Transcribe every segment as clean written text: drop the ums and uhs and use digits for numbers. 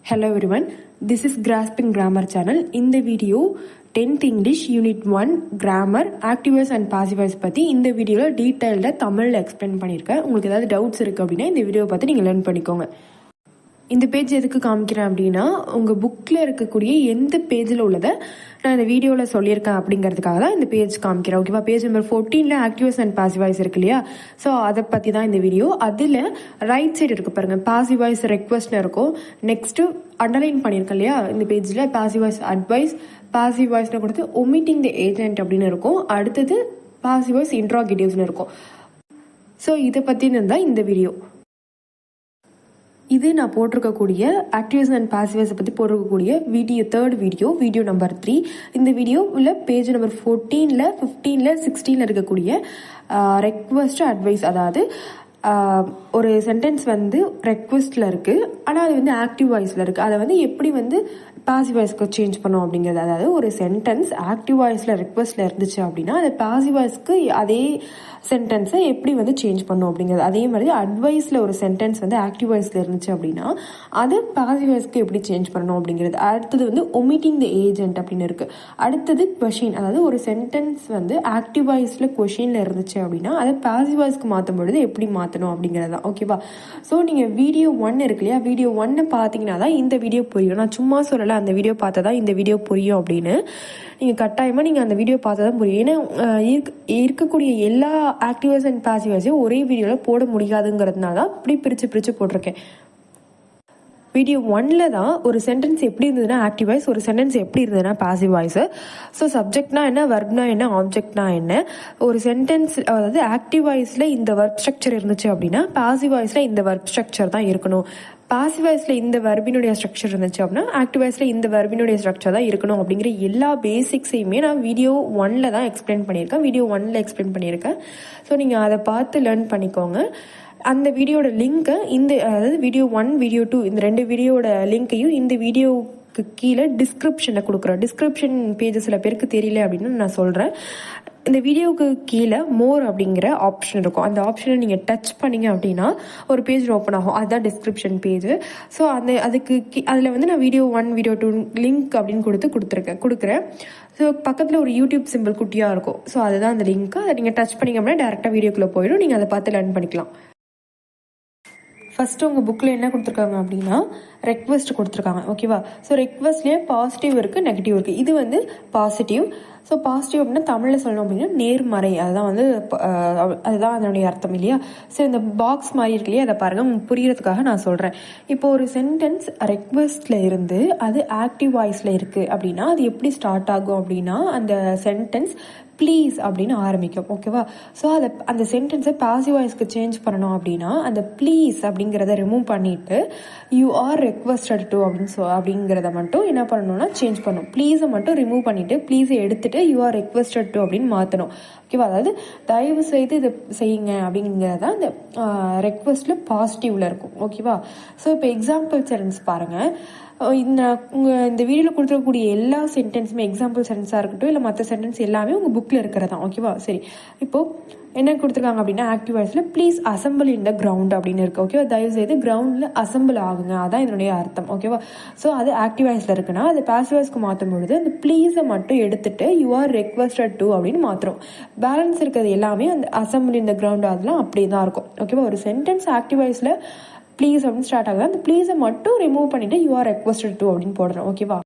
Hello everyone, this is Grasping Grammar channel. இந்த video 10th English Unit 1 Grammar, Active Voice and Passive Voice பற்றி இந்த வீடியோவில் டீட்டெயில்டாக தமிழில் எக்ஸ்பிளைன் பண்ணியிருக்கேன். உங்களுக்கு ஏதாவது டவுட்ஸ் இருக்குது அப்படின்னா இந்த வீடியோ பார்த்து நீங்கள் லேர்ன் பண்ணிக்கோங்க. இந்த பேஜ் எதுக்கு காமிக்கிறேன் அப்படின்னா உங்கள் புக்கில் இருக்கக்கூடிய எந்த பேஜில் உள்ளதை நான் இந்த வீடியோவில் சொல்லியிருக்கேன் அப்படிங்கிறதுக்காக தான் இந்த பேஜ் காமிக்கிறேன். ஓகேவா? Page number 14 active voice and passive voice இருக்கு இல்லையா? ஸோ அதை பற்றி தான் இந்த வீடியோ. அதில் ரைட் சைடு இருக்கு பாருங்க, பாசிவ் வாய்ஸ் ரெக்வஸ்ட்னு இருக்கும். நெக்ஸ்ட்டு அண்டர்லைன் பண்ணியிருக்கேன் இல்லையா இந்த பேஜில், பாசிவ் வாய்ஸ் அட்வைஸ், பாசிவ் வாய்ஸ்னு கொடுத்து ஒமிட்டிங் தி ஏஜென்ட் அப்படின்னு இருக்கும். அடுத்தது பாசிவ் வாய்ஸ் இன்ட்ராகேட்டிவ்ஸ்னு இருக்கும். ஸோ இதை பற்றினு தான் இந்த வீடியோ. இது நான் போட்டிருக்கக்கூடிய ஆக்டிவ்ஸ் அண்ட் பாசிவ்ஸ் பற்றி போட்டிருக்கக்கூடிய வீடியோ, தேர்ட் வீடியோ நம்பர் 3. இந்த வீடியோவில் பேஜ் நம்பர் 14, 15, 16 இருக்கக்கூடிய ரெக்வஸ்ட் அட்வைஸ், அதாவது ஒரு சென்டென்ஸ் வந்து ரெக்வஸ்டில் இருக்குது, ஆனால் அது வந்து ஆக்டிவ் வாய்ஸில் இருக்குது. அதை வந்து எப்படி வந்து பாசிவ் வாய்ஸ்க்கு சேஞ்ச் பண்ணோம் அப்படிங்கிறது. அதாவது ஒரு சென்டென்ஸ் ஆக்டிவ் வாய்ஸில் ரெக்வஸ்டில் இருந்துச்சு அப்படின்னா அது பாசிவ் வாய்ஸ்க்கு அதே சென்டென்ஸை எப்படி வந்து சேஞ்ச் பண்ணும் அப்படிங்கிறது. அதே மாதிரி அட்வைஸில் ஒரு சென்டென்ஸ் வந்து ஆக்டிவ் வாய்ஸில் இருந்துச்சு அப்படின்னா அது பாசிவ் வாய்ஸ்க்கு எப்படி சேஞ்ச் பண்ணணும் அப்படிங்கிறது. அடுத்தது வந்து ஒமிட்டிங் தி ஏஜென்ட் அப்படின்னு இருக்குது. அடுத்தது கொஷின், அதாவது ஒரு சென்டென்ஸ் வந்து ஆக்டிவ் வாய்ஸில் கொஷினில் இருந்துச்சு அப்படின்னா அதை பாசிவ் வாய்ஸ்க்கு மாற்றும் பொழுது எப்படி மாற்றணும் அப்படிங்கிறது தான். ஓகேவா? ஸோ நீங்கள் வீடியோ 1 இருக்கு இல்லையா, வீடியோ 1 பார்த்தீங்கன்னா தான் இந்த வீடியோ புரியும். நான் சும்மா சொல்லலை, அந்த வீடியோ பார்த்தா தான் இந்த வீடியோ புரியும் அப்படின்னு. நீங்கள் கட்டாயமாக நீங்கள் அந்த வீடியோ பார்த்தா தான் புரியும். ஏன்னா இருக்கக்கூடிய எல்லா ஆக்டிவ்ஸ் அண்ட் பாசிவ்ஸையும் ஒரே வீடியோவில் போட முடியாதுங்கிறதுனால தான் இப்படி பிரித்து போட்டிருக்கேன். வீடியோ 1ல் தான் ஒரு சென்டென்ஸ் எப்படி இருந்ததுன்னா ஆக்டிவ் வாய்ஸ், ஒரு சென்டென்ஸ் எப்படி இருந்ததுன்னா பாசிவ் வாய்ஸ். ஸோ சப்ஜெக்ட்னா என்ன, வர்ப்னா என்ன, ஆப்ஜெக்ட்னா என்ன. ஒரு சென்டென்ஸ் அதாவது ஆக்டிவ் வாய்ஸில் இந்த வர்ப் ஸ்ட்ரக்சர் இருந்துச்சு அப்படின்னா பாசிவ் வாய்ஸில் இந்த வர்ப் ஸ்ட்ரக்சர் தான் இருக்கணும். பாசிவ் வாய்ஸில் இந்த வர்பினுடைய ஸ்ட்ரக்சர் இருந்துச்சு அப்படின்னா ஆக்டிவ் வாய்ஸில் இந்த வர்பினுடைய ஸ்ட்ரக்சர் தான் இருக்கணும் அப்படிங்கிற எல்லா பேசிக்ஸையுமே நான் வீடியோ 1ல் தான் எக்ஸ்பிளைன் பண்ணியிருக்கேன். வீடியோ 1ல் எக்ஸ்பிளைன் பண்ணியிருக்கேன். ஸோ நீங்கள் அதை பார்த்து லேர்ன் பண்ணிக்கோங்க. அந்த வீடியோட லிங்க்கை அதாவது வீடியோ 1, வீடியோ 2 இந்த 2 வீடியோட லிங்க்கையும் இந்த வீடியோவுக்கு கீழே டிஸ்கிரிப்ஷனில் கொடுக்குறேன். டிஸ்கிரிப்ஷன் பேஜ் சில பேருக்கு தெரியல அப்படின்னு நான் சொல்கிறேன். இந்த வீடியோவுக்கு கீழே மோர் அப்படிங்கிற ஆப்ஷன் இருக்கும். அந்த ஆப்ஷனை நீங்கள் டச் பண்ணிங்க அப்படின்னா ஒரு பேஜ் ஓப்பன் ஆகும். அதுதான் டிஸ்கிரிப்ஷன் பேஜ். ஸோ அதில் வந்து நான் வீடியோ 1, வீடியோ 2 லிங்க் அப்படின்னு கொடுக்குறேன். ஸோ பக்கத்தில் ஒரு யூடியூப் சிம்பிள் குட்டியாக இருக்கும். ஸோ அதுதான் அந்த லிங்க். அதை நீங்கள் டச் பண்ணிங்க அப்படின்னா டேரெக்டாக வீடியோக்குள்ளே போயிடும். நீங்கள் அதை பார்த்து லேர்ன் பண்ணிக்கலாம். ஃபஸ்ட்டு உங்கள் புக்கில் என்ன கொடுத்துருக்காங்க அப்படின்னா ரெக்வஸ்ட் கொடுத்துருக்காங்க. ஓகேவா? ஸோ ரெக்வஸ்ட்லேயே பாசிட்டிவ் இருக்குது, நெகட்டிவ் இருக்குது. இது வந்து பாசிட்டிவ். ஸோ பாசிட்டிவ் அப்படின்னா தமிழில் சொல்லணும் அப்படின்னா நேர்மறை, அதுதான் வந்து அதுதான் அதனுடைய அர்த்தம் இல்லையா? ஸோ இந்த பாக்ஸ் மாதிரி இருக்கு இல்லையா, அதை பாருங்கள், உங்களுக்கு புரியறதுக்காக நான் சொல்கிறேன். இப்போ ஒரு சென்டென்ஸ் ரெக்வஸ்டில் இருந்து அது ஆக்டிவ் வாய்ஸில் இருக்குது அப்படின்னா அது எப்படி ஸ்டார்ட் ஆகும் அப்படின்னா அந்த சென்டென்ஸ் ப்ளீஸ் அப்படின்னு ஆரம்பிக்கும். ஓகேவா? ஸோ அந்த சென்டென்ஸை பாசிவ் வாய்ஸ்க்கு சேஞ்ச் பண்ணணும் அப்படின்னா அந்த ப்ளீஸ் அப்படிங்கிறத ரிமூவ் பண்ணிட்டு யூ ஆர் ரெக்வஸ்டட் டு அப்படிங்கிறத மட்டும் என்ன பண்ணணும்னா சேஞ்ச் பண்ணணும். ப்ளீஸை மட்டும் ரிமூவ் பண்ணிட்டு ப்ளீஸை எடுத்துட்டு யூ ஆர் ரெக்வஸ்டட் டு அப்படின்னு மாற்றணும். ஓகேவா? அதாவது தயவு செய்து இதை செய்யுங்க அப்படிங்கிறத அந்த ரெக்வஸ்ட்ல பாசிட்டிவ்ல இருக்கும். ஓகேவா? ஸோ இப்போ எக்ஸாம்பிள் சென்டென்ஸ் பாருங்க. இந்த வீடியோவில் கொடுத்துருக்கக்கூடிய எல்லா சென்டென்ஸுமே எக்ஸாம்பிள் சென்டென்ஸாக இருக்கட்டும் இல்லை மற்ற சென்டென்ஸ் எல்லாமே உங்கள் புக்கில் இருக்கிறதா. ஓகேவா? சரி, இப்போது என்ன கொடுத்துருக்காங்க அப்படின்னா ஆக்டிவ் வாய்ஸில் please assemble in the ground அப்படின்னு இருக்கு. ஓகேவா? தயவு செய்து கிரவுண்டில் அசம்பிள் ஆகுங்க, அதான் இதனுடைய அர்த்தம். ஓகேவா? ஸோ அது ஆக்டிவ் வாய்ஸில் இருக்குன்னா அது பாசிவ் வாய்ஸ்க்கு மாற்றும் பொழுது அந்த ப்ளீஸை மட்டும் எடுத்துட்டு யூ ஆர் ரெக்வஸ்டட் டு அப்படின்னு மாற்றுறோம். பேலன்ஸ் இருக்கிறது எல்லாமே அந்த அசம்பிள் இன் த கிரவுண்ட் அதெல்லாம் அப்படியே தான் இருக்கும். ஓகேவா? ஒரு சென்டென்ஸ் ஆக்டிவ் வாய்ஸில் ப்ளீஸ் அப்படின்னு ஸ்டார்ட் ஆகுது, அந்த ப்ளீஸை மட்டும் ரிமூவ் பண்ணிட்டு யூ ஆர் ரெக்வஸ்டட் டு அப்படின்னு போடுறோம். ஓகேவா?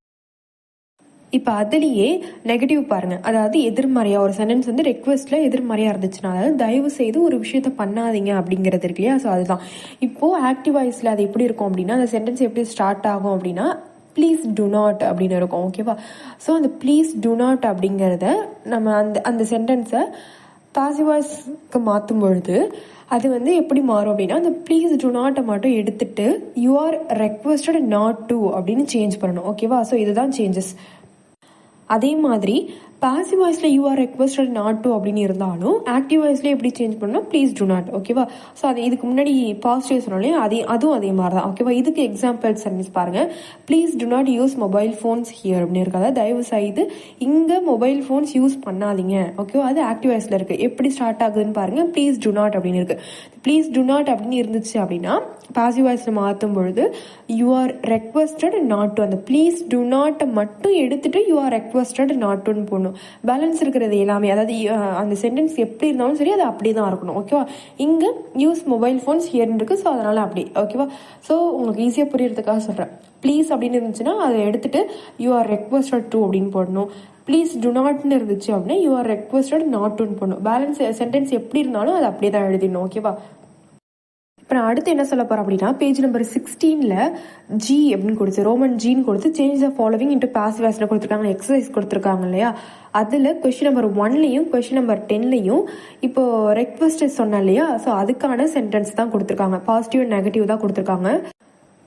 இப்போ அதுலேயே நெகட்டிவ் பாருங்க, அதாவது எதிர்மறையா ஒரு சென்டென்ஸ் வந்து ரெக்வஸ்ட்ல எதிர்மறையா இருந்துச்சுன்னா, அதாவது தயவு செய்து ஒரு விஷயத்த பண்ணாதீங்க அப்படிங்கிறது இருக்கு இல்லையா? ஸோ அதுதான் இப்போ ஆக்டிவ் வாய்ஸ்ல அது எப்படி இருக்கும் அப்படின்னா அந்த சென்டென்ஸ் எப்படி ஸ்டார்ட் ஆகும் அப்படின்னா ப்ளீஸ் டு நாட் அப்படின்னு இருக்கும். ஓகேவா? ஸோ அந்த ப்ளீஸ் டு நாட் அப்படிங்கிறத நம்ம அந்த சென்டென்ஸை பாசிவ் வாய்ஸ்க்கு மாற்றும் பொழுது அது வந்து எப்படி மாறும் அப்படின்னா அந்த ப்ளீஸ் டு நாட்டை மட்டும் எடுத்துட்டு you are requested not to அப்படின்னு சேஞ்ச் பண்ணணும். ஓகேவா? ஸோ இதுதான் சேஞ்சஸ். அதே மாதிரி பாசிவ் வாய்ஸில் you are requested not to அப்படின்னு இருந்தாலும் ஆக்டிவ் வாய்ஸ்ல எப்படி சேஞ்ச் பண்ணணும், ப்ளீஸ் டு நாட். ஓகேவா? ஸோ அது இதுக்கு முன்னாடி பாசிட்டிவ் சொன்னாலே அதுவும் அதே மாதிரி தான். ஓகேவா? இதுக்கு எக்ஸாம்பிள் சர்வீஸ் பாருங்க. Please to not use mobile phones here அப்படின்னு இருக்காது. தயவு செய்து இங்கே மொபைல் ஃபோன்ஸ் யூஸ் பண்ணாதீங்க. ஓகேவா? அது ஆக்டிவ் வாய்ஸ்ல இருக்கு. எப்படி ஸ்டார்ட் ஆகுதுன்னு பாருங்க. ப்ளீஸ் டு நாட் அப்படின்னு இருக்கு. ப்ளீஸ் டு நாட் அப்படின்னு இருந்துச்சு அப்படின்னா பாசிவ் வாய்ஸ்ல மாற்றும் பொழுது you are requested not to, அந்த ப்ளீஸ் டு நாட்டை மட்டும் எடுத்துட்டு யூ ஆர் ரெக்வஸ்டட் நாட் டுன்னு போடணும். பேலன்ஸ் இருக்கிறது எல்லாமே, அதாவது அந்த சென்டென்ஸ் எப்படி இருந்தாலும் சரி அது அப்படியே தான் இருக்கணும். ஓகேவா? இங்க யூஸ் மொபைல் ஃபோன்ஸ் ஹியர் இருக்கு. ஸோ அதனால அப்படி. ஓகேவா? ஸோ உங்களுக்கு ஈஸியாக புரியறதுக்காக சொல்றேன். ப்ளீஸ் அப்படின்னு இருந்துச்சுன்னா அதை எடுத்துட்டு யூ ஆர் ரெக்வஸ்டட் டு அப்படின்னு போடணும். ப்ளீஸ் டு நாட்னு இருந்துச்சு அப்படின்னா யூ ஆர் ரெக்வஸ்டட் நாட் டுன்னு போடணும். பேலன்ஸ் சென்டென்ஸ் எப்படி இருந்தாலும் அது அப்படியே தான் எழுதிடணும். ஓகேவா? இப்போ நான் அடுத்து என்ன சொல்ல போறேன் அப்படின்னா, பேஜ் நம்பர் 16ல ஜி அப்படின்னு கொடுத்து ரோமன் ஜின்னு கொடுத்து change the following into passive வாய்ஸ்ல கொடுத்துருக்காங்க, எக்ஸசைஸ் கொடுத்துருக்காங்க இல்லையா? அதில் கொஸ்டின் நம்பர் 1லையும் கொஸ்டின் நம்பர் 10லையும் இப்போ ரெக்வஸ்ட் சொன்னேன் இல்லையா? ஸோ அதுக்கான சென்டென்ஸ் தான் கொடுத்துருக்காங்க. பாசிட்டிவ் அண்ட் நெகட்டிவ் தான் கொடுத்துருக்காங்க.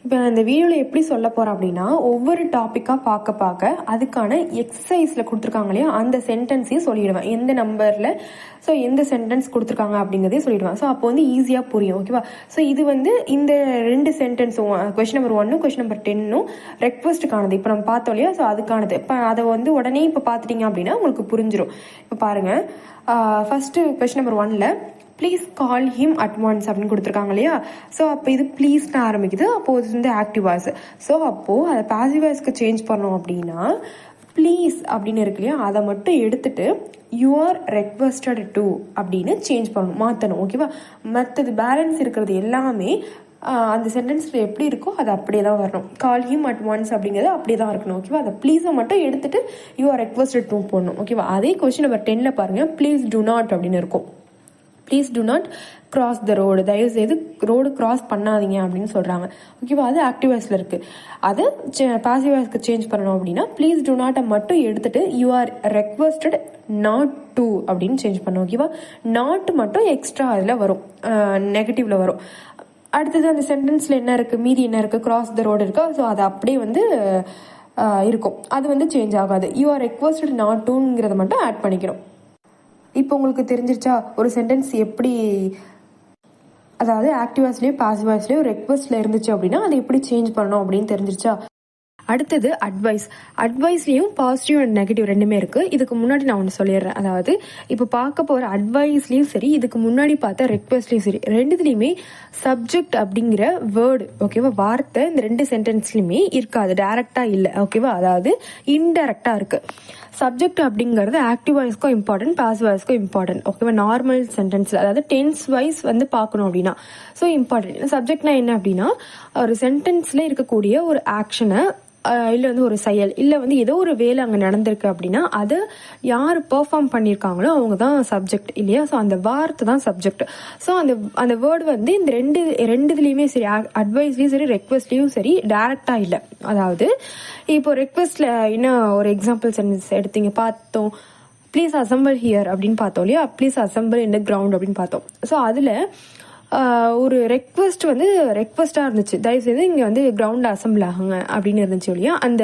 இப்போ நான் இந்த வீடியோவில் எப்படி சொல்ல போகிறேன் அப்படின்னா, ஒவ்வொரு டாப்பிக்காக பார்க்க அதுக்கான எக்ஸசைஸில் கொடுத்துருக்காங்க இல்லையா, அந்த சென்டென்ஸையும் சொல்லிடுவேன். எந்த நம்பரில் ஸோ எந்த சென்டென்ஸ் கொடுத்துருக்காங்க அப்படிங்கிறதையும் சொல்லிடுவேன். ஸோ அப்போ வந்து ஈஸியாக புரியும். ஓகேவா? ஸோ இது வந்து இந்த 2 சென்டென்ஸும் கொஸ்டின் நம்பர் 1ம் கொஸ்டின் நம்பர் 10ம் ரெக்வஸ்ட்டுக்கானது. இப்போ நம்ம பார்த்தோம் இல்லையா? ஸோ அதுக்கானது. இப்போ அதை வந்து உடனே இப்போ பார்த்துட்டீங்க அப்படின்னா உங்களுக்கு புரிஞ்சிடும். இப்போ பாருங்கள், ஃபர்ஸ்ட்டு கொஸ்டின் நம்பர் 1ல் please call him at once அப்படின்னு கொடுத்துருக்காங்க இல்லையா? ஸோ அப்போ இது ப்ளீஸ்னு ஆரம்பிக்குது. அப்போ இது வந்து ஆக்டிவ் வாய்ஸ். ஸோ அப்போது அதை பாசிவ் வாய்ஸ்க்கு சேஞ்ச் பண்ணோம் அப்படின்னா ப்ளீஸ் அப்படின்னு இருக்கு இல்லையா, அதை மட்டும் எடுத்துட்டு யூ ஆர் ரெக்வஸ்டட் டு அப்படின்னு சேஞ்ச் பண்ணணும், மாற்றணும். ஓகேவா? மற்றது பேலன்ஸ் இருக்கிறது எல்லாமே அந்த சென்டென்ஸில் எப்படி இருக்கோ அது அப்படியே தான் வரணும். கால் ஹிம் அட் ஒன்ஸ் அப்படிங்கிறது அப்படியே தான் இருக்கணும். ஓகேவா? அதை ப்ளீஸை மட்டும் எடுத்துட்டு யூ ஆர் ரெக்வஸ்டட் டு போடணும். ஓகேவா? அதே கொஸ்டின் நம்பர் 10ல் பாருங்கள், ப்ளீஸ் டு நாட் அப்படின்னு இருக்கும். Please to not cross the road, தயவுசெய்து ரோடு கிராஸ் பண்ணாதீங்க அப்படின்னு சொல்கிறாங்க. ஓகேவா? அது ஆக்டிவ் வாய்ஸில் இருக்குது. அதை பாசிவ் வாய்ஸ்க்கு சேஞ்ச் பண்ணணும் அப்படின்னா ப்ளீஸ் டு நாட்டை மட்டும் எடுத்துட்டு you are requested not to அப்படின்னு சேஞ்ச் பண்ணணும். ஓகேவா? நாட் மட்டும் எக்ஸ்ட்ரா அதில் வரும், நெகட்டிவ்ல வரும். அடுத்தது அந்த சென்டென்ஸில் என்ன இருக்குது, மீதி என்ன இருக்குது, கிராஸ் த ரோடு இருக்கா, ஸோ அது அப்படியே வந்து இருக்கும். அது வந்து சேஞ்ச் ஆகாது. யூ ஆர் ரெக்வஸ்டட் நாட் டுங்கிறத மட்டும் ஆட் பண்ணிக்கணும். இப்போ உங்களுக்கு தெரிஞ்சிருச்சா ஒரு சென்டென்ஸ் எப்படி, அதாவது ஆக்டிவ் வாய்ஸ்லயும் பாசிவ் வாய்ஸ்லயும் ரெக்வஸ்ட்ல இருந்துச்சு அப்படின்னா அதை எப்படி சேஞ்ச் பண்ணணும் அப்படின்னு தெரிஞ்சிருச்சா? அடுத்தது அட்வைஸ். அட்வைஸ்லயும் பாசிட்டிவ் அண்ட் நெகட்டிவ் ரெண்டுமே இருக்கு. இதுக்கு முன்னாடி நான் ஒன்று சொல்லிடுறேன். அதாவது இப்போ பார்க்க போற அட்வைஸ்லயும் சரி, இதுக்கு முன்னாடி பார்த்த ரெக்வஸ்ட்லயும் சரி, ரெண்டுத்துலயுமே சப்ஜெக்ட் அப்படிங்கிற வேர்டு, ஓகேவா, வார்த்தை இந்த 2 சென்டென்ஸ்லயுமே இருக்காது, டைரக்டா இல்லை. ஓகேவா? அதாவது இன்டைரக்டா இருக்கு. சப்ஜெக்ட் அப்படிங்கிறது ஆக்டிவ் வாய்ஸ்க்கும் இம்பார்ட்டன்ட், பாசிவ் வாய்ஸ்க்கும் இம்பார்ட்டன்ட். ஓகேவா? நார்மல் சென்டென்ஸ்ல, அதாவது டென்ஸ் வைஸ் வந்து பார்க்கணும் அப்படின்னா ஸோ இம்பார்ட்டன்ட். சப்ஜெக்ட்னா என்ன அப்படின்னா, ஒரு சென்டென்ஸ்ல இருக்கக்கூடிய ஒரு ஆக்ஷனை இல்லை வந்து ஒரு செயல், இல்லை வந்து ஏதோ ஒரு வேலை அங்கே நடந்திருக்கு அப்படின்னா அதை யார் பெர்ஃபார்ம் பண்ணியிருக்காங்களோ அவங்க தான் சப்ஜெக்ட் இல்லையா? ஸோ அந்த வார்த்தை தான் சப்ஜெக்ட். ஸோ அந்த வேர்டு வந்து இந்த ரெண்டுலேயுமே சரி, அட்வைஸ்லேயும் சரி ரெக்வஸ்ட்லேயும் சரி டைரக்டாக இல்லை. அதாவது இப்போ ரெக்வஸ்ட்ல என்ன ஒரு எக்ஸாம்பிள் சென்டென்ஸ் எடுத்தீங்க பார்த்தோம், ப்ளீஸ் அசம்பிள் ஹியர் அப்படின்னு பார்த்தோம் இல்லையா? Please assemble in the ground அப்படின்னு பார்த்தோம். ஸோ அதில் ஒரு ரெக்வஸ்ட் வந்து ரெக்வஸ்டாக இருந்துச்சு, தயவுசெய்து இங்கே வந்து கிரவுண்டில் அசம்பிள் ஆகுங்க அப்படின்னு இருந்துச்சு இல்லையா? அந்த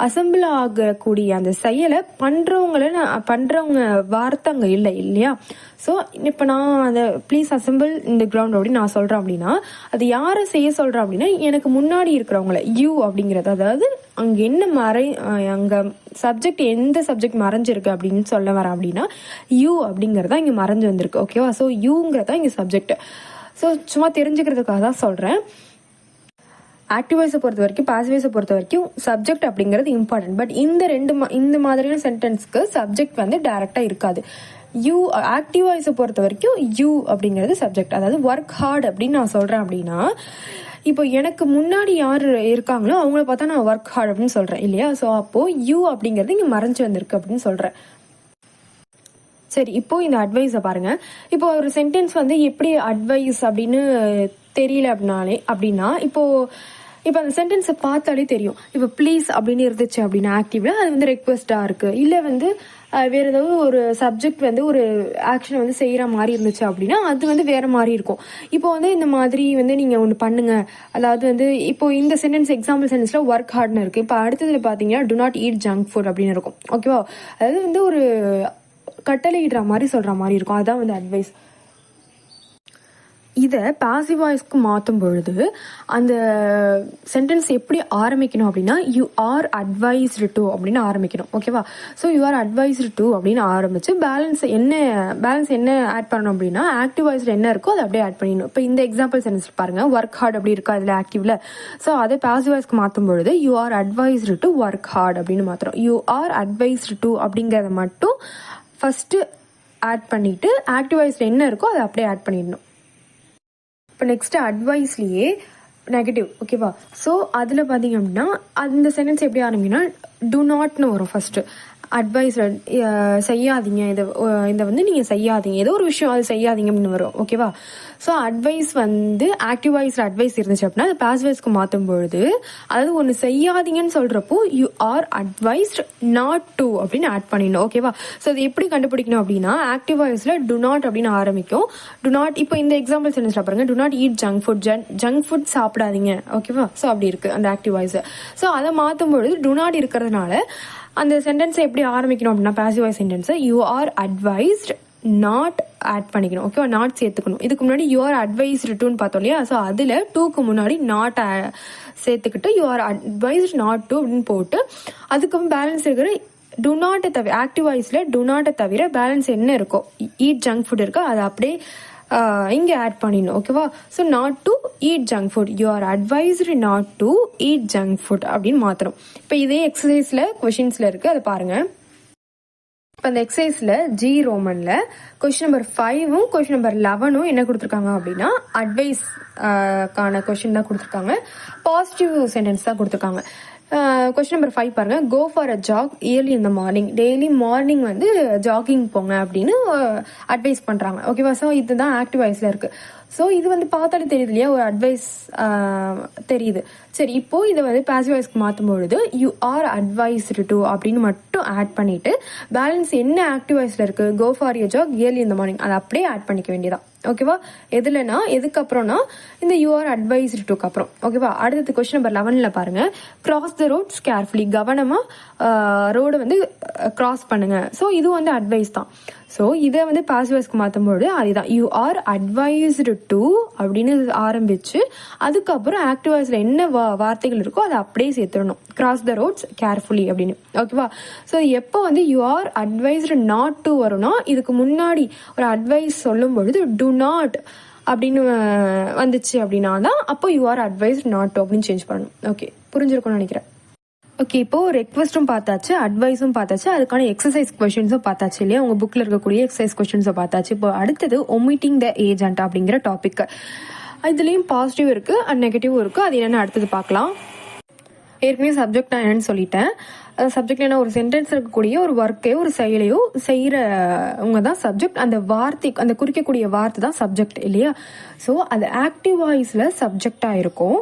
அசம்பிள் ஆகக்கூடிய அந்த செயலை பண்ணுறவங்க வார்த்தை அங்கே இல்லை இல்லையா? ஸோ இப்போ நான் அந்த ப்ளீஸ் அசம்பிள் இந்த கிரவுண்ட் அப்படின்னு நான் சொல்கிறேன் அப்படின்னா அது யாரை செய்ய சொல்கிறேன் அப்படின்னா எனக்கு முன்னாடி இருக்கிறவங்கள, யூ அப்படிங்கிறது, அதாவது அங்கே என்ன அங்கே சப்ஜெக்ட் எந்த சப்ஜெக்ட் மறைஞ்சிருக்கு அப்படின்னு சொல்ல வரேன் அப்படின்னா யூ அப்படிங்கிறதா இங்கே மறைஞ்சு வந்திருக்கு. ஓகேவா? ஸோ யூங்கிறதா இங்கே சப்ஜெக்ட். ஸோ சும்மா தெரிஞ்சுக்கிறதுக்காக தான் சொல்கிறேன். ஆக்டிவ் வாய்ஸை பொறுத்த வரைக்கும் பாசிவ் வாய்ஸை பொறுத்த வரைக்கும் சப்ஜெக்ட் அப்படிங்கிறது இம்பார்ட்டன்ட். பட் இந்த மாதிரியான சென்டென்ஸ்க்கு சப்ஜெக்ட் வந்து டைரக்டா இருக்காது. யூ ஆக்டிவ் வாய்ஸை பொறுத்த வரைக்கும் யூ அப்படிங்கிறது சப்ஜெக்ட். அதாவது ஒர்க் ஹார்ட் அப்படின்னு நான் சொல்றேன் அப்படின்னா இப்போ எனக்கு முன்னாடி யார் இருக்காங்களோ அவங்கள பார்த்தா நான் ஒர்க் ஹார்ட் அப்படின்னு சொல்றேன் இல்லையா? ஸோ அப்போ யூ அப்படிங்கிறது இங்க மறைஞ்சு வந்திருக்கு அப்படின்னு சொல்றேன். சரி, இப்போ இந்த அட்வைஸை பாருங்க. இப்போ ஒரு சென்டென்ஸ் வந்து எப்படி அட்வைஸ் அப்படின்னு தெரியல அப்படின்னா இப்போ இப்போ அந்த சென்டென்ஸை பார்த்தாலே தெரியும். இப்போ ப்ளீஸ் அப்படின்னு இருந்துச்சு அப்படின்னா ஆக்டிவ்ல அது வந்து ரெக்வஸ்டாக இருக்குது. இல்லை வந்து வேற ஏதாவது ஒரு சப்ஜெக்ட் வந்து ஒரு ஆக்ஷனை வந்து செய்கிற மாதிரி இருந்துச்சு அப்படின்னா அது வந்து வேற மாதிரி இருக்கும். இப்போ வந்து இந்த மாதிரி வந்து நீங்கள் ஒன்று பண்ணுங்க, அதாவது வந்து இப்போ இந்த சென்டென்ஸ் எக்ஸாம்பிள் சென்டென்ஸில் ஒர்க் ஹார்ட்னு இருக்குது. இப்போ அடுத்ததுல பார்த்தீங்கன்னா to not eat junk food அப்படின்னு இருக்கும். ஓகேவா, அதாவது வந்து ஒரு கட்டளையிடுற மாதிரி சொல்கிற மாதிரி இருக்கும். அதுதான் வந்து அட்வைஸ். இதை பாசிவ் வாய்ஸ்க்கு மாற்றும் பொழுது அந்த சென்டென்ஸ் எப்படி ஆரம்பிக்கணும் அப்படின்னா யூ ஆர் அட்வைஸ்டு டு அப்படின்னு ஆரம்பிக்கணும். ஓகேவா, so you are advised to அப்படின்னு ஆரம்பிச்சு பேலன்ஸ் என்ன ஆட் பண்ணணும் அப்படின்னா ஆக்டிவ் வாய்ஸில் என்ன இருக்கோ அதை அப்படியே ஆட் பண்ணிடணும். இப்போ இந்த எக்ஸாம்பிள் சென்டென்ஸ் பாருங்க, ஒர்க் ஹார்ட் அப்படி இருக்கா அதில் ஆக்டிவ்ல. ஸோ அதை பாசிவ் வாய்ஸ்க்கு மாற்றும் பொழுது you are advised to work hard அப்படின்னு மாத்திரம். யூ ஆர் அட்வைஸ்டு டு அப்படிங்கிறத மட்டும் ஃபர்ஸ்ட் ஆட் பண்ணிட்டு ஆக்டிவ் வாய்ஸில் என்ன இருக்கோ அதை அப்படியே ஆட் பண்ணிடணும். இப்போ நெக்ஸ்ட் அட்வைஸ்லேயே நெகட்டிவ். ஓகேவா, ஸோ அதில் பார்த்தீங்க அப்படின்னா அந்த சென்டென்ஸ் எப்படி ஆரம்பிக்கணும்னா டு நாட்னு வரும் ஃபர்ஸ்ட். அட்வைஸ் செய்யாதீங்க, இதை வந்து நீங்கள் செய்யாதீங்க, ஏதோ ஒரு விஷயம் அது செய்யாதீங்க அப்படின்னு வரும். ஓகேவா, ஸோ அட்வைஸ் வந்து ஆக்டிவ் வாய்ஸில் அட்வைஸ் இருந்துச்சு அப்படின்னா அது பாசிவ் வாய்ஸ்க்கு மாற்றும் பொழுது அதாவது ஒன்று செய்யாதீங்கன்னு சொல்கிறப்போ you are advised not to அப்படின்னு ஆட் பண்ணிடணும். ஓகேவா, ஸோ அது எப்படி கண்டுபிடிக்கணும் அப்படின்னா ஆக்டிவ் வாய்ஸில் டு நாட் அப்படின்னு ஆரம்பிக்கும். டு நாட், இப்போ இந்த எக்ஸாம்பிள் சென்டென்ஸ்ல பாருங்க, to not eat junk food, junk food சாப்பிடாதீங்க. ஓகேவா, ஸோ அப்படி இருக்கு அந்த ஆக்டிவ் வாய்ஸ். ஸோ அதை மாற்றும் பொழுது டு நாட் இருக்கிறதுனால அந்த சென்டென்ஸை எப்படி ஆரம்பிக்கணும் அப்படின்னா பாசிவ் வாய்ஸ் சென்டென்ஸை you are advised not add பண்ணிக்கணும். ஓகேவா, நாட் சேர்த்துக்கணும். இதுக்கு முன்னாடி யூ ஆர் அட்வைஸ்டு டுன்னு பார்த்தோம் இல்லையா, ஸோ அதில் டூக்கு முன்னாடி நாட் சேர்த்துக்கிட்டு you are advised not to அப்படின்னு போட்டு அதுக்கப்புறம் பேலன்ஸ் இருக்கிற டு நாட்டை தவிர ஆக்டிவ் வாய்ஸில் டு நாட்டை தவிர பேலன்ஸ் என்ன இருக்கோ ஈட் ஜங்க் ஃபுட் இருக்கோ அதை அப்படியே இங்கே ஆட் பண்ணிடணும். ஓகேவா, so not to eat junk food, you are advised not to eat junk food அப்படின்னு மாத்திரம். இப்போ இதே எக்ஸசைஸில் கொஷின்ஸில் இருக்குது, அதை பாருங்கள். இப்போ அந்த எக்ஸசைஸில் ஜி ரோமனில் கொஷின் நம்பர் 5ம் கொஷின் நம்பர் 11ம் என்ன கொடுத்துருக்காங்க அப்படின்னா அட்வைஸ் கான கொஷின் தான் கொடுத்துருக்காங்க, பாசிட்டிவ் சென்டென்ஸ் தான் கொடுத்துருக்காங்க. கொஸ்டின் நம்பர் 5 பாருங்க, go for a jog early in the morning, daily morning வந்து ஜாகிங் போங்க அப்படின்னு அட்வைஸ் பண்றாங்க. ஓகேவா, ஸோ இதுதான் ஆக்டிவ் வாய்ஸ்ல இருக்கு. ஸோ இது வந்து பார்த்தாலே தெரியுது இல்லையா, ஒரு அட்வைஸ் தெரியுது. சரி, இப்போ இதை வந்து பாசிவ் வாய்ஸ்க்கு மாற்றும் பொழுது யூ ஆர் அட்வைஸ்டு டு அப்படின்னு மட்டும் ஆட் பண்ணிட்டு பேலன்ஸ் என்ன ஆக்டிவ் வாய்ஸ்ல இருக்கு go for a jog early in the morning அதை அப்படியே ஆட் பண்ணிக்க வேண்டியதான். ஓகேவா, எதுலனா எதுக்கு அப்புறம்னா இந்த யூ ஆர் அட்வைஸ்டு டுக்கு அப்புறம். ஓகேவா, அடுத்தது கொஸ்டின் நம்பர் 11ல பாருங்க, கிராஸ் த ரோட்ஸ் கேர்ஃபுல்லி, கவனமா ரோடை வந்து கிராஸ் பண்ணுங்க. ஸோ இது வந்து அட்வைஸ் தான். ஸோ இதை வந்து பாசிவ் வாய்ஸ்க்கு மாற்றும்போது அதுதான் யூ ஆர் அட்வைஸ்டு டு அப்படின்னு ஆரம்பிச்சு அதுக்கப்புறம் ஆக்டிவ் வாய்ஸ்ல என்ன வார்த்தைகள் இருக்கோ அதை அப்படியே சேர்த்துடணும், கிராஸ் த ரோட்ஸ் கேர்ஃபுல்லி அப்படின்னு. ஓகேவா, ஸோ எப்போ வந்து you are advised not to வரும்னா இதுக்கு முன்னாடி ஒரு அட்வைஸ் சொல்லும் பொழுது டு நாட் அப்படின்னு வந்துச்சு அப்படின்னா தான் அப்போ you are advised not to அப்படின்னு சேஞ்ச் பண்ணணும். ஓகே, புரிஞ்சிருக்கும்னு நினைக்கிறேன். ஓகே, இப்போ ரெக்வஸ்ட்டும் பார்த்தாச்சு, அட்வைஸும் பார்த்தாச்சு, அதுக்கான எக்ஸசைஸ் கொஸ்டின்ஸும் பார்த்தாச்சு இல்லையா, உங்க புக்ல இருக்கக்கூடிய எக்ஸசைஸ் கொஸ்டின்ஸை பார்த்தாச்சு. இப்போ அடுத்தது ஒமிட்டிங் த ஏஜென்ட் அப்படிங்கிற டாபிக். இதுலயும் பாசிட்டிவ் இருக்கு அண்ட் நெகட்டிவ் இருக்கு, அது என்னன்னு அடுத்தது பார்க்கலாம். ஏற்கனவே சப்ஜெக்ட் நான் என்னன்னு சொல்லிட்டேன். சப்ஜெக்ட் என்ன, ஒரு சென்டென்ஸ் இருக்கக்கூடிய ஒரு ஒர்க்கையோ ஒரு செயலையோ செய்யறவங்க தான் சப்ஜெக்ட். அந்த வார்த்தை, அந்த குறிக்கக்கூடிய வார்த்தை தான் சப்ஜெக்ட் இல்லையா. ஸோ அது ஆக்டிவ் வாய்ஸ்ல சப்ஜெக்டா இருக்கும்.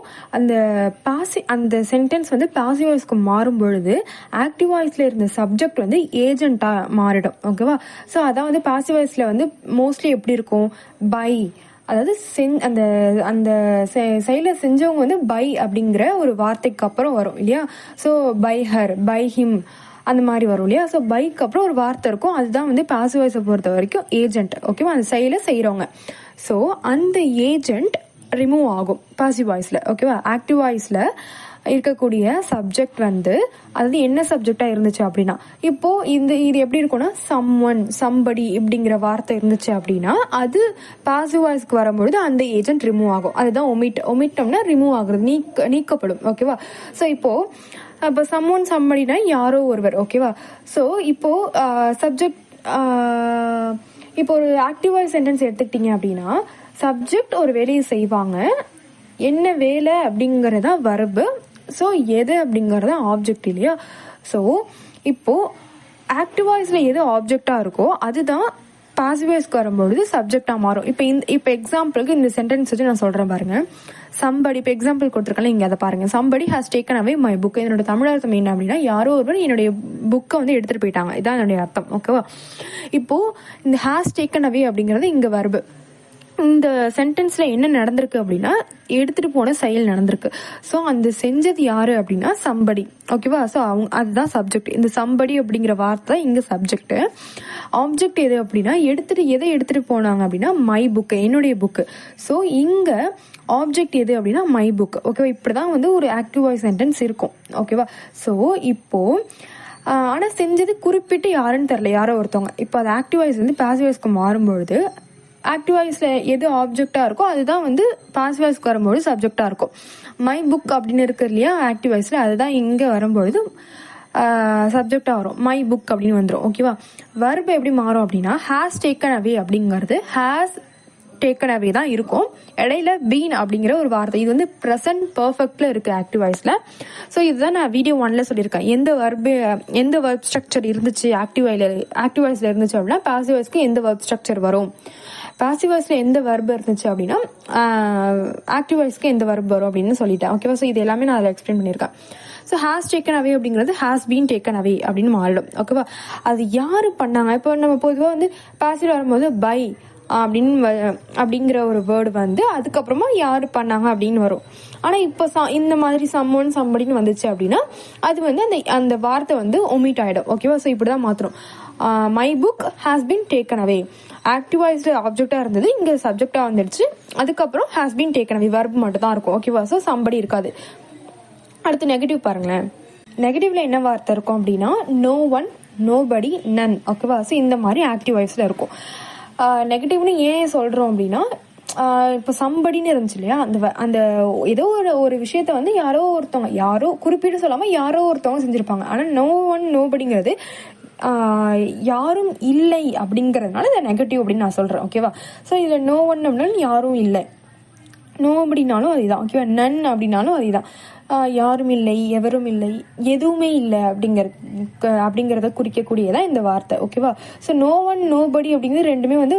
அந்த சென்டென்ஸ் வந்து பாசிவ் வாய்ஸ்க்கு மாறும் பொழுது ஆக்டிவ் வாய்ஸ்ல இருந்த சப்ஜெக்ட் வந்து ஏஜென்ட்டா மாறிடும். ஓகேவா, ஸோ அதான் வந்து பாசிவ் வாய்ஸ்ல வந்து மோஸ்ட்லி எப்படி இருக்கும், பை, அதாவது அந்த அந்த செயலை செஞ்சவங்க வந்து பை அப்படிங்கிற ஒரு வார்த்தைக்கு அப்புறம் வரும் இல்லையா. So by her, by him அந்த மாதிரி வரும் இல்லையா. ஸோ பைக்கு அப்புறம் ஒரு வார்த்தை இருக்கும், அதுதான் வந்து பாசிவ் வாய்ஸை பொறுத்த வரைக்கும் ஏஜென்ட். ஓகேவா, அந்த செயலை செய்கிறவங்க. ஸோ அந்த ஏஜென்ட் ரிமூவ் ஆகும் பாசிவ் வாய்ஸில். ஓகேவா, ஆக்டிவ் வாய்ஸில் இருக்கக்கூடிய சப்ஜெக்ட் வந்து அதாவது என்ன சப்ஜெக்டா இருந்துச்சு அப்படின்னா இப்போ இது எப்படி இருக்கும்னா சம்ஒன், சம்படி இப்படிங்கிற வார்த்தை இருந்துச்சு அப்படின்னா அது பாசிவ் வாய்ஸ்க்கு வரும்பொழுது அந்த ஏஜென்ட் ரிமூவ் ஆகும். அதுதான் ஒமிட்டோம்னா ரிமூவ் ஆகுறது, நீக்கப்படும். ஓகேவா, ஸோ இப்போ சம்ஒன் சம்படினா யாரோ ஒருவர். ஓகேவா, ஸோ இப்போ சப்ஜெக்ட் இப்போ ஒரு ஆக்டிவ் வாய்ஸ் சென்டென்ஸ் எடுத்துக்கிட்டீங்க அப்படின்னா சப்ஜெக்ட் ஒரு வேலையை செய்வாங்க, என்ன வேலை அப்படிங்கறதா வர்பு, ஸோ எது அப்படிங்கறத ஆப்ஜெக்ட் இல்லையா. ஸோ இப்போ ஆக்டிவ் வாய்ஸ்ல எது ஆப்ஜெக்டா இருக்கோ அதுதான் பாசிவ் வாய்ஸ்க்கு வரும்பொழுது சப்ஜெக்டாக மாறும். இப்போ எக்ஸாம்பிளுக்கு இந்த சென்டென்ஸ் வச்சு நான் சொல்கிறேன் பாருங்க. சம்படி, இப்போ எக்ஸாம்பிள் கொடுத்துருக்கல, இங்கே அதை பாருங்க. Somebody has taken away my book. என்னோட தமிழ் அர்த்தம் என்ன அப்படின்னா, யாரோ ஒருவர் என்னுடைய புக்கை வந்து எடுத்துகிட்டு போயிட்டாங்க, இதான் என்னுடைய அர்த்தம். ஓகேவா? இப்போது இந்த ஹாஸ் டேக்கன் அவே அப்படிங்கிறது இங்கே வர்பு. இந்த சென்டென்ஸ்ல என்ன நடந்திருக்கு அப்படின்னா, எடுத்துட்டு போன செயல் நடந்திருக்கு. ஸோ அந்த செஞ்சது யாரு அப்படின்னா சம்படி. ஓகேவா? ஸோ அதுதான் சப்ஜெக்ட். இந்த சம்படி அப்படிங்கிற வார்த்தை இங்க சப்ஜெக்ட். ஆப்ஜெக்ட் எது அப்படின்னா, எதை எடுத்துட்டு போனாங்க அப்படின்னா மை புக், என்னுடைய புக்கு. ஸோ இங்க ஆப்ஜெக்ட் எது அப்படின்னா மை புக். ஓகேவா? இப்படிதான் வந்து ஒரு ஆக்டிவ் வாய்ஸ் சென்டென்ஸ் இருக்கும். ஓகேவா? ஸோ இப்போ ஆனால் செஞ்சது குறிப்பிட்டு யாருன்னு தெரியல, யாரோ ஒருத்தவங்க. இப்போ அது ஆக்டிவ் வாய்ஸ் வந்து பாசிவ் வாய்ஸ்க்கு மாறும்பொழுது ஆக்டிவ் வாய்ஸ்ல எது ஆப்ஜெக்டா இருக்கோ அதுதான் வந்து பாசிவ் வாய்ஸ்க்கு வரும்போது சப்ஜெக்டா இருக்கும். மை புக் அப்படின்னு இருக்கு இல்லையா ஆக்டிவ் வாய்ஸ்ல, அதுதான் இங்க வரும்பொழுது சப்ஜெக்டா வரும். மை புக் அப்படின்னு வந்துடும். ஓகேவா? வர்பு எப்படி மாறும் அப்படின்னா, ஹேஸ் டேக்கன் அவே அப்படிங்கிறது ஹேஸ் டேக்கன் அவே தான் இருக்கும். இடையில பீன் அப்படிங்கிற ஒரு வார்த்தை, இது வந்து ப்ரெசன்ட் பர்ஃபெக்ட்ல இருக்கு ஆக்டிவ் வாய்ஸ்ல. ஸோ இதுதான் நான் வீடியோ 1ல சொல்லியிருக்கேன். எந்த வர்ப் ஸ்ட்ரக்சர் இருந்துச்சு ஆக்டிவ் வாய்ஸ்ல இருந்துச்சு அப்படின்னா பாசிவ் வாய்ஸ்க்கு எந்த வர்ப் ஸ்ட்ரக்சர் வரும், பாசிவ் வாய்ஸ்ல எந்த வர்பு இருந்துச்சு அப்படின்னா ஆக்டிவ் வாய்ஸ்க்கு எந்த வர்பு வரும் அப்படின்னு சொல்லிட்டேன். ஓகேவா? ஸோ இது எல்லாமே நான் அதில் எக்ஸ்பிளைன் பண்ணியிருக்கேன். ஸோ ஹேஸ் டேக்கன் அவே அப்படிங்கிறது ஹேஸ் பீன் டேக்கன் அவே அப்படின்னு மாறிடும். ஓகேவா? அது யாரு பண்ணாங்க? இப்போ நம்ம பொதுவாக வந்து பாசிவ் வரும்போது பை அப்படிங்கிற ஒரு வேர்டு வந்து அதுக்கப்புறமா யாரு பண்ணாங்க அப்படின்னு வரும். ஆனால் இப்போ இந்த மாதிரி சம்மன் சம்படின்னு வந்துச்சு அப்படின்னா அது வந்து அந்த வார்த்தை வந்து ஒமிட் ஆகிடும். ஓகேவா? ஸோ இப்படி தான் மாற்றணும். My book has been taken away, active வாய்ஸ்ல ஆப்ஜெக்டா இருந்தது, இங்க சப்ஜெக்டா வந்துடுச்சு. அதுக்கப்புறம் has been taken away verb மட்டும் தான் இருக்கும். ஓகேவா? ஸோ சம்படி இருக்காது. அடுத்து நெகட்டிவ் பாருங்களேன். நெகட்டிவ்ல என்ன வார்த்தை இருக்கும் அப்படின்னா நோ ஒன், நோபடி, நன். ஓகேவா? ஸோ இந்த மாதிரி ஆக்டிவ் வாய்ஸ்ல இருக்கும். நெகட்டிவ்னு ஏன் சொல்றோம் அப்படின்னா, இப்போ சம்படின்னு இருந்துச்சு இல்லையா, அந்த ஏதோ ஒரு விஷயத்த வந்து யாரோ குறிப்பிட்டு சொல்லாம யாரோ ஒருத்தவங்க செஞ்சிருப்பாங்க. ஆனா நோ ஒன் நோபடிங்கிறது யாரும் இல்லை அப்படிங்கறதுனால இதை நெகட்டிவ் அப்படின்னு நான் சொல்றேன். ஓகேவா? ஸோ இதுல நோ ஒன் அப்படின்னாலும் யாரும் இல்லை, நோ அப்படின்னாலும் அதுதான். ஓகேவா? நன் அப்படின்னாலும் அதுதான். யாரும் இல்லை, எவரும் இல்லை, எதுவுமே இல்லை அப்படிங்கறத குறிக்கக்கூடியதான் இந்த வார்த்தை. ஓகேவா? ஸோ நோ ஒன் நோபடி அப்படிங்கிறது ரெண்டுமே வந்து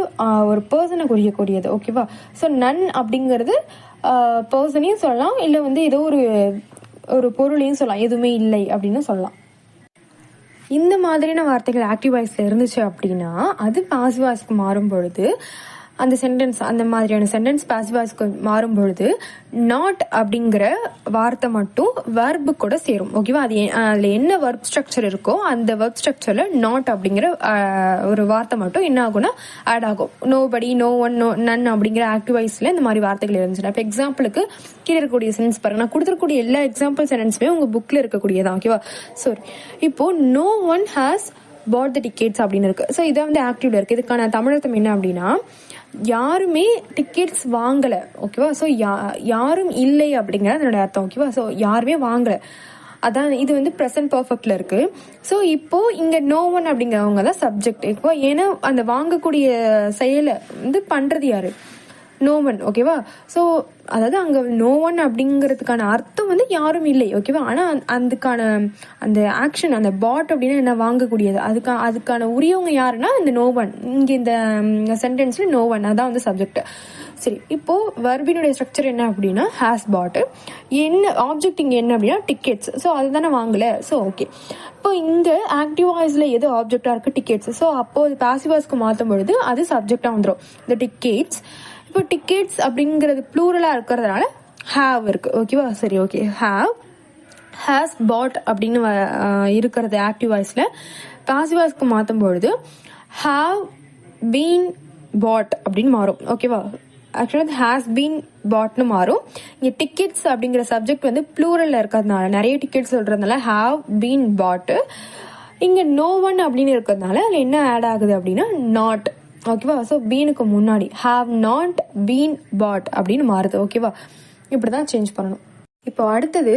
ஒரு பர்சனை குறிக்கக்கூடியது. ஓகேவா? ஸோ நன் அப்படிங்கிறது பர்சனையும் சொல்லலாம், இல்லை வந்து ஏதோ ஒரு பொருளையும் சொல்லலாம், எதுவுமே இல்லை அப்படின்னு சொல்லலாம். இந்த மாதிரியான வார்த்தைகள் ஆக்டிவ் வாய்ஸ்ல இருந்துச்சு அப்படின்னா அது பாசிவ் வாய்ஸ்க்கு மாறும் பொழுது அந்த சென்டென்ஸ், அந்த மாதிரியான சென்டென்ஸ் பாசிவ் வாய்ஸ்க்கு மாறும் பொழுது நாட் அப்படிங்கிற வார்த்தை மட்டும் வர்பு கூட சேரும். ஓகேவா? அதுல என்ன வர்ப் ஸ்ட்ரக்சர் இருக்கோ அந்த வர்ப் ஸ்ட்ரக்சர்ல நாட் அப்படிங்கிற ஒரு வார்த்தை மட்டும் என்ன ஆகும்னா ஆட் ஆகும். நோபடி, நோ ஒன், நன் அப்படிங்கிற ஆக்டிவ் வாய்ஸ்ல இந்த மாதிரி வார்த்தைகள் இருந்துச்சுன்னா, இப்போ எக்ஸாம்பிளுக்கு கீழே இருக்கக்கூடிய சென்டென்ஸ் பாருங்க. நான் கொடுத்துருக்கூடிய எல்லா எக்ஸாம்பிள் சென்டென்ஸுமே உங்க புக்ல இருக்கக்கூடியதான். ஓகேவா? சாரி, இப்போ no one has bought the tickets அப்படின்னு இருக்கு. ஸோ இதை வந்து ஆக்டிவ்ல இருக்கு. இதுக்கான தமிழர்த்தம் என்ன அப்படின்னா, யாருமே டிக்கெட்ஸ் வாங்கல. ஓகேவா? ஸோ யாரும் இல்லை அப்படிங்கிறது அதனோட அர்த்தம். ஓகேவா? ஸோ யாருமே வாங்கல, அதான் இது வந்து ப்ரெசன்ட் பர்ஃபெக்ட்ல இருக்கு. ஸோ இப்போ இங்க நோ ஒன் அப்படிங்கிறவங்க தான் சப்ஜெக்ட். இப்போ ஏன்னா அந்த வாங்கக்கூடிய செயலை வந்து பண்றது யாரு? No one. ஓகேவா? ஸோ அதாவது அங்க நோ ஒன் அப்படிங்கிறதுக்கான அர்த்தம் வந்து யாரும் இல்லை. ஓகேவா? ஆனா அதுக்கான அந்த ஆக்ஷன், அந்த பாட் அப்படின்னா என்ன, வாங்கக்கூடியது, அதுக்கான உரியவங்க யாருன்னா இந்த நோ ஒன். இங்க இந்த சென்டென்ஸ்ல நோ ஒன் அதான் வந்து சப்ஜெக்ட். சரி, இப்போ வர்பினுடைய ஸ்ட்ரக்சர் என்ன அப்படின்னா ஹேஸ் பாட். என்ன ஆப்ஜெக்ட் இங்க என்ன அப்படின்னா டிக்கெட்ஸ். ஸோ அதுதானே வாங்கல. ஸோ ஓகே, இப்போ இங்க ஆக்டிவ் வாய்ஸ்ல எது ஆப்ஜெக்டா இருக்கு? டிக்கெட்ஸ். ஸோ அப்போ பாசிவ் வாய்ஸ்க்கு மாற்றும் பொழுது அது சப்ஜெக்டா வந்துடும், இந்த டிக்கெட்ஸ். இப்போ டிக்கெட்ஸ் அப்படிங்கிறது ப்ளூரலா இருக்கிறதுனால ஹேவ் இருக்கு. ஓகேவா? சரி, ஓகே. ஹேவ், ஹேஸ் பாட் அப்படின்னு இருக்கிறது ஆக்டிவ் வாய்ஸ்ல. பாசிவ் வாய்ஸ்க்கு மாற்றும் பொழுது ஹேவ் பீன் பாட் அப்படின்னு மாறும். ஓகேவா? ஆக்சுவலாக ஹேஸ் பீன் பாட்னு மாறும். இங்கே டிக்கெட்ஸ் அப்படிங்கிற சப்ஜெக்ட் வந்து ப்ளூரல்ல இருக்கிறதுனால, நிறைய டிக்கெட்ஸ் சொல்றதுனால ஹேவ் பீன் பாட். இங்க நோ ஒன் அப்படின்னு இருக்கிறதுனால அதில் என்ன ஆட் ஆகுது அப்படின்னா நாட். ஓகேவா? ஸோ பீனுக்கு முன்னாடி ஹாவ் நாட் பீன் பாட் அப்படின்னு மாறுது. ஓகேவா? இப்படிதான் சேஞ்ச் பண்ணணும். இப்போ அடுத்தது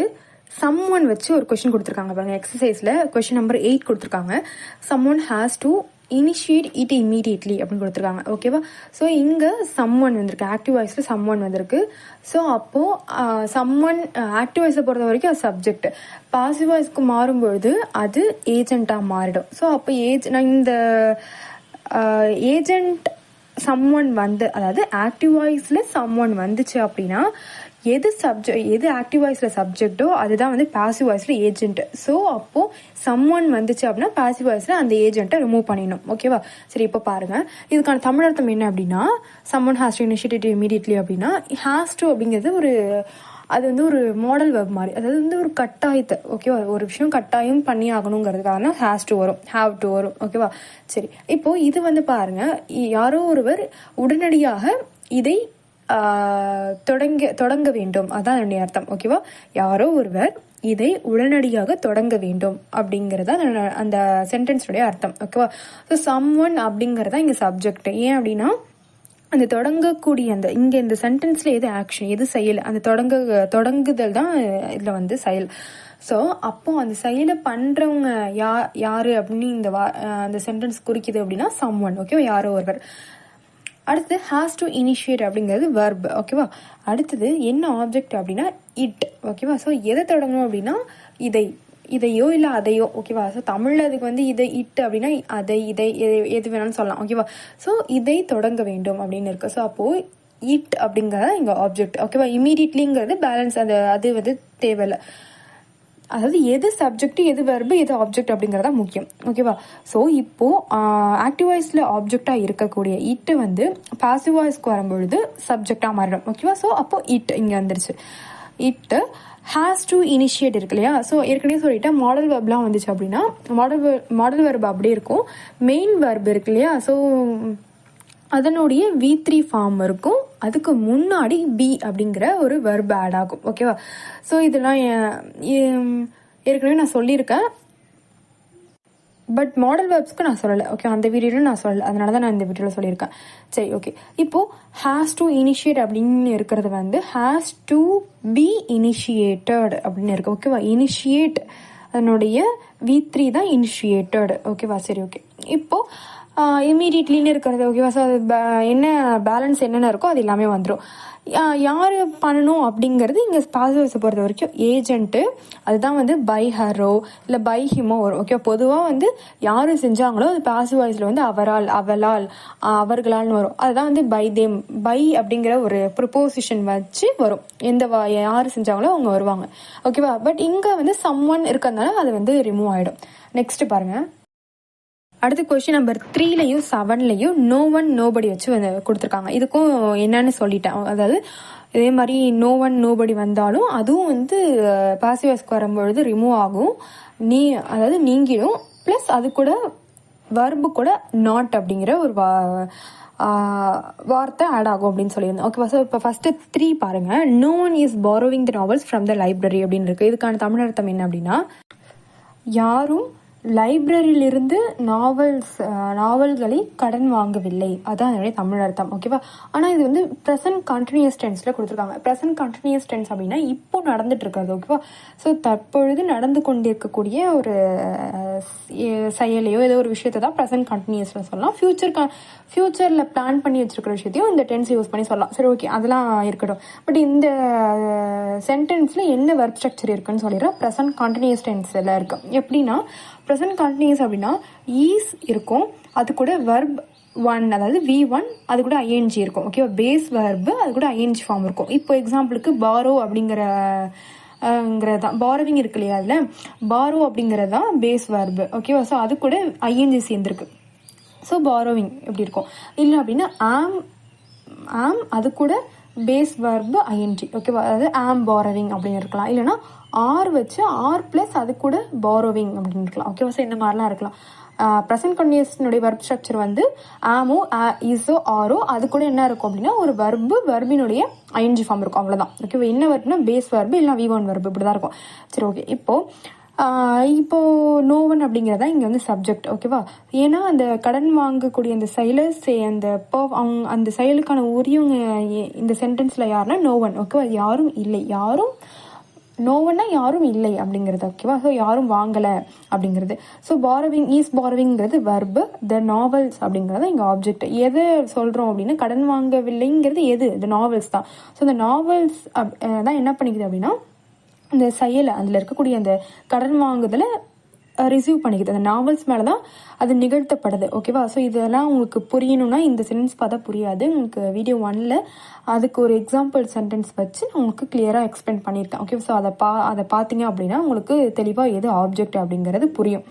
சம்ஒன் வச்சு ஒரு கொஸ்டின் கொடுத்துருக்காங்க பாருங்க. எக்ஸசைஸ்ல கொஸ்டின் நம்பர் 8 கொடுத்துருக்காங்க. Someone has to initiate it immediately அப்படின்னு கொடுத்துருக்காங்க. ஓகேவா? ஸோ இங்க சம்ஒன் வந்திருக்கு, ஆக்டிவ் வாய்ஸ்ல சம்ஒன் வந்திருக்கு. ஸோ அப்போ சம்ஒன் ஆக்டிவ் வாய்ஸை பொறுத்த வரைக்கும் அது சப்ஜெக்ட். பாசிவ் வாய்ஸ்க்கு மாறும்பொழுது அது ஏஜென்ட்டா மாறிடும். ஸோ அப்போ நான் இந்த ஏஜென்ட் சம்ஒன் வந்து, அதாவது ஆக்டிவ் வாய்ஸ்ல சம்ஒன் வந்துச்சு அப்படின்னா எது ஆக்டிவ் வாய்ஸ்ல சப்ஜெக்டோ அதுதான் வந்து பாசிவ் வாய்ஸ்ல ஏஜென்ட். ஸோ அப்போ சம்ஒன் வந்துச்சு அப்படின்னா பாசிவ் வாய்ஸ்ல அந்த ஏஜென்ட்டை ரிமூவ் பண்ணிடணும். ஓகேவா? சரி, இப்போ பாருங்க, இதுக்கான தமிழ் அர்த்தம் என்ன அப்படின்னா, someone has to initiate it immediately அப்படின்னா, ஹாஸ் டு அப்படிங்கிறது அது வந்து ஒரு மாடல் வெர்ப் மாதிரி, அதாவது வந்து ஒரு கட்டாயத்தை, ஓகேவா, ஒரு விஷயம் கட்டாயம் பண்ணி ஆகணுங்கிறதுக்காக ஹேஸ் டு வரும், ஹாவ் டு வரும். ஓகேவா? சரி, இப்போ இது வந்து பாருங்க, யாரோ ஒருவர் உடனடியாக இதை தொடங்க வேண்டும், அதான் என்னுடைய அர்த்தம். ஓகேவா? யாரோ ஒருவர் இதை உடனடியாக தொடங்க வேண்டும் அப்படிங்கறத அந்த சென்டென்ஸுடைய அர்த்தம். ஓகேவா? ஸோ சம்ஒன் அப்படிங்கறதா இங்க சப்ஜெக்ட். ஏன் அப்படின்னா அந்த தொடங்கக்கூடிய இங்க இந்த சென்டென்ஸ்ல எது ஆக்ஷன், எது செயல், அந்த தொடங்குதல் தான் இதுல வந்து செயல். ஸோ அப்போ அந்த செயலை பண்றவங்க யாரு அப்படின்னு அந்த சென்டென்ஸ் குறிக்குது அப்படின்னா சம்ஒன். ஓகேவா? யாரோ ஒருவர். அடுத்து ஹாஸ் டு இனிஷியேட் அப்படிங்கிறது வெர்ப். ஓகேவா? அடுத்தது என்ன ஆப்ஜெக்ட் அப்படின்னா இட். ஓகேவா? ஸோ எதை தொடங்கணும் அப்படின்னா இதையோ இல்லை அதையோ. ஓகேவா? ஸோ தமிழ்ல அதுக்கு வந்து இட் அப்படின்னா இதை எது வேணாலும் சொல்லலாம். ஓகேவா? ஸோ இதை தொடங்க வேண்டும் அப்படின்னு இருக்கு. ஸோ அப்போ இட் அப்படிங்கறத இங்க ஆப்ஜெக்ட். ஓகேவா? இமீடியட்லிங்கிறது பேலன்ஸ், அது வந்து தேவையில்லை. அதாவது எது சப்ஜெக்ட், எது வெர்பு, எது ஆப்ஜெக்ட் அப்படிங்கறதா முக்கியம். ஓகேவா? ஸோ இப்போ ஆக்டிவ் வாய்ஸ்ல ஆப்ஜெக்டா இருக்கக்கூடிய இட் வந்து பாசிவ் வாய்ஸ்க்கு வரும்பொழுது சப்ஜெக்டா மாறிடும். ஓகேவா? ஸோ அப்போ இட் இங்க வந்துருச்சு. இட் ஹேஸ் டு இனிஷியேட் இருக்கு இல்லையா? ஸோ ஏற்கனவே சொல்லிட்டேன், மாடல் வெர்ப்லாம் வந்துச்சு அப்படின்னா மாடல் வெர்ப் அப்படியே இருக்கும். மெயின் வெர்ப் இருக்கு இல்லையா? ஸோ அதனுடைய V3 ஃபார்ம் இருக்கும், அதுக்கு முன்னாடி பி அப்படிங்கிற ஒரு வெர்ப் ஆட் ஆகும். ஓகேவா? ஸோ இதெல்லாம் ஏற்கனவே நான் சொல்லியிருக்கேன், பட் மாடல் வெர்ப்ஸ்க்கு நான் சொல்லலை. ஓகே, அந்த வீடியோவில் நான் சொல்லலை, அதனால தான் நான் இந்த வீடியோவில் சொல்லியிருக்கேன். சரி, ஓகே. இப்போ ஹேஸ் டு இனிஷியேட் அப்படின்னு இருக்கிறது வந்து ஹேஸ் டு பி இனிஷியேட்டட் அப்படின்னு இருக்கு. ஓகேவா? இனிஷியேட் அதனுடைய V3 தான் இனிஷியேட்டட். ஓகேவா? சரி, ஓகே. இப்போ இமீடியட்லின்னு இருக்கிறது. ஓகேவா? ஸோ அது என்ன பேலன்ஸ் என்னென்ன இருக்கோ அது எல்லாமே வந்துடும். யார் பண்ணணும் அப்படிங்கிறது இங்கே பாசிவ் வாய்ஸை பொறுத்த வரைக்கும் ஏஜென்ட்டு, அதுதான் வந்து பை ஹரோ இல்லை பை ஹிமோ வரும். ஓகே, பொதுவாக வந்து யார் செஞ்சாங்களோ அது பாசிவ் வாய்ஸில் வந்து அவரால், அவளால், அவர்களால்னு வரும். அதுதான் வந்து பை தேம், பை அப்படிங்கிற ஒரு ப்ரிப்போசிஷன் வச்சு வரும். யார் செஞ்சாங்களோ அவங்க வருவாங்க. ஓகேவா? பட் இங்கே வந்து சம்ஒன் இருக்கிறதுனால அது வந்து ரிமூவ் ஆகிடும். நெக்ஸ்ட் பாருங்க, அடுத்த கொஸ்டின் நம்பர் 3லயும் 7லயும் நோ ஒன் நோபடி வச்சு கொடுத்துருக்காங்க. இதுக்கும் என்னன்னு சொல்லிட்டேன். அதாவது இதே மாதிரி நோ ஒன் நோபடி வந்தாலும் அதுவும் வந்து பாசிவ் வாய்ஸ்க்கு வரும்பொழுது ரிமூவ் ஆகும், அதாவது நீங்கிடும். பிளஸ் அது கூட வர்பு கூட நாட் அப்படிங்கிற ஒரு வார்த்தை ஆட் ஆகும் அப்படின்னு சொல்லியிருந்தேன். ஓகேவா? ஸோ இப்போ ஃபர்ஸ்ட் 3 பாருங்க. No one is borrowing the novels from the library அப்படின்னு இருக்கு. இதுக்கான தமிழ் அர்த்தம் என்ன அப்படின்னா, யாரும் லைப்ரரியிலிருந்து நாவல்களை கடன் வாங்கவில்லை, அதான் என்னுடைய தமிழ் அர்த்தம். ஓகேவா? ஆனால் இது வந்து ப்ரெசன்ட் கண்டினியூஸ் டென்ஸில் கொடுத்துருக்காங்க. ப்ரெசன்ட் கண்டினியூஸ் டென்ஸ் அப்படின்னா இப்போ நடந்துட்டு இருக்காது. ஓகேவா? ஸோ தற்பொழுது நடந்து கொண்டிருக்கக்கூடிய ஒரு செயலையோ ஏதோ ஒரு விஷயத்தை தான் ப்ரெசன்ட் கண்டினியூஸில் சொல்லலாம். ஃபியூச்சரில் பிளான் பண்ணி வச்சிருக்கிற விஷயத்தையும் இந்த டென்ஸ் யூஸ் பண்ணி சொல்லலாம். சரி, ஓகே, அதெல்லாம் இருக்கட்டும். பட் இந்த சென்டென்ஸில் என்ன வெர்ப் ஸ்ட்ரக்சர் இருக்குன்னு சொல்லிடுறேன். ப்ரெசன்ட் கண்டினியூஸ் டென்ஸில் இருக்கு. எப்படின்னா, ப்ரெசன்ட் கண்டினியூஸ் அப்படின்னா ஈஸ் இருக்கும், அது கூட வெர்ப் ஒன், அதாவது V1, அது கூட ING இருக்கும். ஓகேவா? பேஸ் வெர்பு, அது கூட ING ஃபார்ம் இருக்கும். இப்போ எக்ஸாம்பிளுக்கு பாரோ அப்படிங்கிறதான் பாரோவிங் இருக்கு இல்லையா, அதில் பாரோ அப்படிங்கிறதான் பேஸ் வெர்பு. ஓகேவா? ஸோ அது கூட ING சேர்ந்துருக்கு. ஸோ பாரோவிங் எப்படி இருக்கும்? இல்லை அப்படின்னா ஆம் அது கூட பேஸ் வெர்பு ING. ஓகேவா? அதாவது ஆம் பாரோவிங் அப்படின்னு இருக்கலாம். இல்லைன்னா ஆர் வச்சு ஆர் பிளஸ் அது கூட பாரோவிங் அப்படின்னு இருக்கலாம். ஓகேவா? ஸோ இந்த மாதிரிலாம் இருக்கலாம். ப்ரெசன்ட் கண்டினியூஸ்னுடைய வெர்ப் ஸ்ட்ரக்சர் வந்து ஆமோ, இஸோ, ஆரோ, அது கூட என்ன இருக்கும் அப்படின்னா ஒரு வெர்பினுடைய ING ஃபார்ம் இருக்கும். அவ்வளோதான். ஓகேவா? என்ன வெர்ப்னா பேஸ் வெர்பு இல்லை V1 வெர்பு, இப்படி தான் இருக்கும். சரி, ஓகே. இப்போ நோ ஒன் அப்படிங்கிறதா இங்கே வந்து சப்ஜெக்ட். ஓகேவா? ஏன்னா அந்த கடன் வாங்கக்கூடிய அந்த செயலர்ஸ், அந்த செயலுக்கான உரியவங்க இந்த சென்டென்ஸில் யாருன்னா நோ ஒன். ஓகேவா? யாரும் இல்லை, நோ ஒன்னா யாரும் இல்லை அப்படிங்கிறது. ஓகேவா? ஸோ யாரும் வாங்கலை அப்படிங்கிறது. ஸோ பாரோவிங்கிறது வெர்பு, த நாவல்ஸ் அப்படிங்கிறது இங்கே ஆப்ஜெக்ட். எதை சொல்கிறோம் அப்படின்னா கடன் வாங்கவில்லைங்கிறது எது? த நாவல்ஸ் தான். ஸோ இந்த நாவல்ஸ் தான் என்ன பண்ணிக்குது அப்படின்னா இந்த செயலை, அதில் இருக்கக்கூடிய அந்த கடன் வாங்குதலை ரிசீவ் பண்ணிக்குது, அந்த நாவல்ஸ் மேலே தான் அது நிகழ்த்தப்படுது. ஓகேவா? ஸோ இதெல்லாம் உங்களுக்கு புரியணும்னா இந்த சென்டென்ஸ் பார்த்தா புரியாது. உங்களுக்கு வீடியோ 1ல் அதுக்கு ஒரு எக்ஸாம்பிள் சென்டென்ஸ் வச்சு நான் உங்களுக்கு கிளியராக எக்ஸ்பிளைன் பண்ணியிருக்கேன். ஓகே, ஸோ அதை பார்த்தீங்க அப்படின்னா உங்களுக்கு தெளிவாக எது ஆப்ஜெக்ட் அப்படிங்கிறது புரியும்.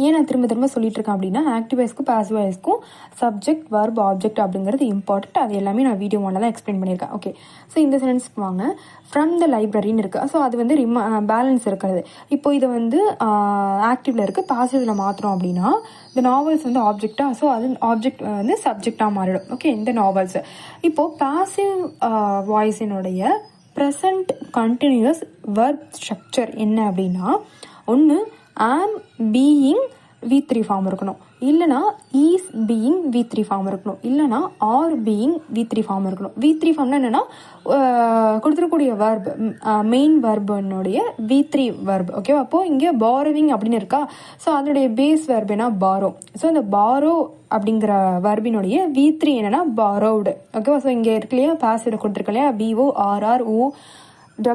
ஏன் நான் திரும்ப திரும்ப சொல்லிட்டு இருக்கேன் அப்படின்னா ஆக்டிவ் வாய்ஸ்க்கும் பாசிவ் வாய்ஸ்க்கும் சப்ஜெக்ட் வர்ப் ஆப்ஜெக்ட் அப்படிங்கிறது இம்பார்ட்டன்ட். அது எல்லாமே நான் வீடியோ 1ல் தான் எக்ஸ்பிளைன் பண்ணியிருக்கேன். ஓகே, ஸோ இந்த சென்டென்ஸ்க்கு வாங்க. ஃப்ரம் த லைப்ரரின்னு இருக்குது. ஸோ அது வந்து பேலன்ஸ் இருக்கிறது. இப்போ இதை வந்து ஆக்டிவ்ல இருக்குது, பாசிவ்ல மாற்றுறோம் அப்படின்னா இந்த நாவல்ஸ் வந்து ஆப்ஜெக்டாக, ஸோ அது ஆப்ஜெக்ட் வந்து சப்ஜெக்டாக மாறிடும். ஓகே, இந்த நாவல்ஸ். இப்போது பாசிவ் வாய்ஸினுடைய ப்ரெசன்ட் கண்டினியூஸ் வர்ப் ஸ்ட்ரக்சர் என்ன அப்படின்னா, ஒன்று ஆம் பீயிங் V3 ஃபார்ம் இருக்கணும், இல்லைனா ஈஸ் பீயிங் V3 ஃபார்ம் இருக்கணும், இல்லைனா ஆர் பீயிங் V3 ஃபார்ம் இருக்கணும். V3 ஃபார்ம்னா என்னென்னா கொடுத்துருக்கூடிய வர்ப் மெயின் வர்பனுடைய V3 வர்ப். ஓகேவா? அப்போது இங்கே பாரோவிங் அப்படின்னு இருக்கா, ஸோ அதனுடைய பேஸ் வர்ப் என்ன பாரோ. ஸோ அந்த பாரோ அப்படிங்கிற வர்பினுடைய V3 என்னென்னா பாரோவ்டு. ஓகேவா? ஸோ இங்கே இருக்கு இல்லையா, பாசிவ் கொடுத்துருக்கு இல்லையா, BORRO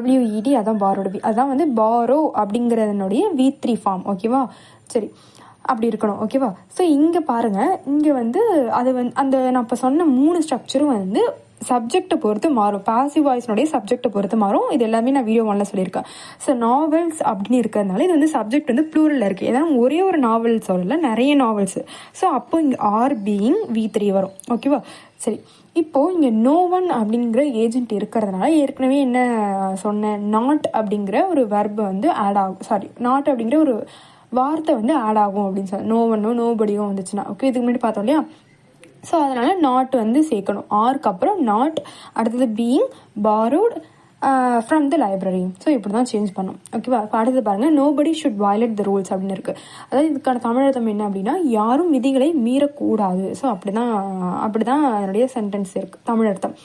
WED, அதான் பாரோட அதான் வந்து பாரோ அப்படிங்கிறதனுடைய V3 ஃபார்ம். ஓகேவா? சரி, அப்படி இருக்கணும். ஓகேவா? ஸோ இங்கே பாருங்கள், இங்கே வந்து அது வந்து அந்த நான் இப்போ சொன்ன 3 ஸ்ட்ரக்சரும் வந்து சப்ஜெக்டை பொறுத்து மாறும். பாசிவ் வாய்ஸ்னுடைய சப்ஜெக்டை பொறுத்து மாறும். இது எல்லாமே நான் வீடியோ 1ல் சொல்லியிருக்கேன். ஸோ நாவல்ஸ் அப்படின்னு இருக்கிறதுனால இது வந்து சப்ஜெக்ட் வந்து ப்ளூரலில் இருக்குது. ஏன்னா ஒரே ஒரு நாவல் சொல்லலை, நிறைய நாவல்ஸ். ஸோ அப்போ இங்கே ஆர் பீயிங் V3 வரும். ஓகேவா? சரி, இப்போது இங்கே நோ ஒன் அப்படிங்கிற ஏஜென்ட் இருக்கிறதுனால ஏற்கனவே என்ன சொன்னேன், நாட் அப்படிங்கிற ஒரு வெர்பு வந்து ஆட் ஆகும். நாட் அப்படிங்கிற ஒரு வார்த்தை வந்து ஆட் ஆகும் அப்படின்னு சொன்னேன். நோ ஒன்னோ நோபடியோ வந்துச்சுன்னா. ஓகே, இதுக்கு முன்னாடி பார்த்தோம் இல்லையா? ஸோ அதனால் நாட் வந்து சேர்க்கணும். ஆருக்கு அப்புறம் நாட், அடுத்தது being borrowed from the library. So இப்படி தான் சேஞ்ச் பண்ணும். ஓகேவா? இப்போ அடுத்தது பாருங்கள், nobody should violate the rules அப்படின்னு இருக்குது. அதாவது இதுக்கான தமிழ் அர்த்தம் என்ன அப்படின்னா, யாரும் விதிகளை மீறக்கூடாது. ஸோ அப்படி தான் அதனுடைய சென்டென்ஸ் இருக்குது தமிழ் அர்த்தம்.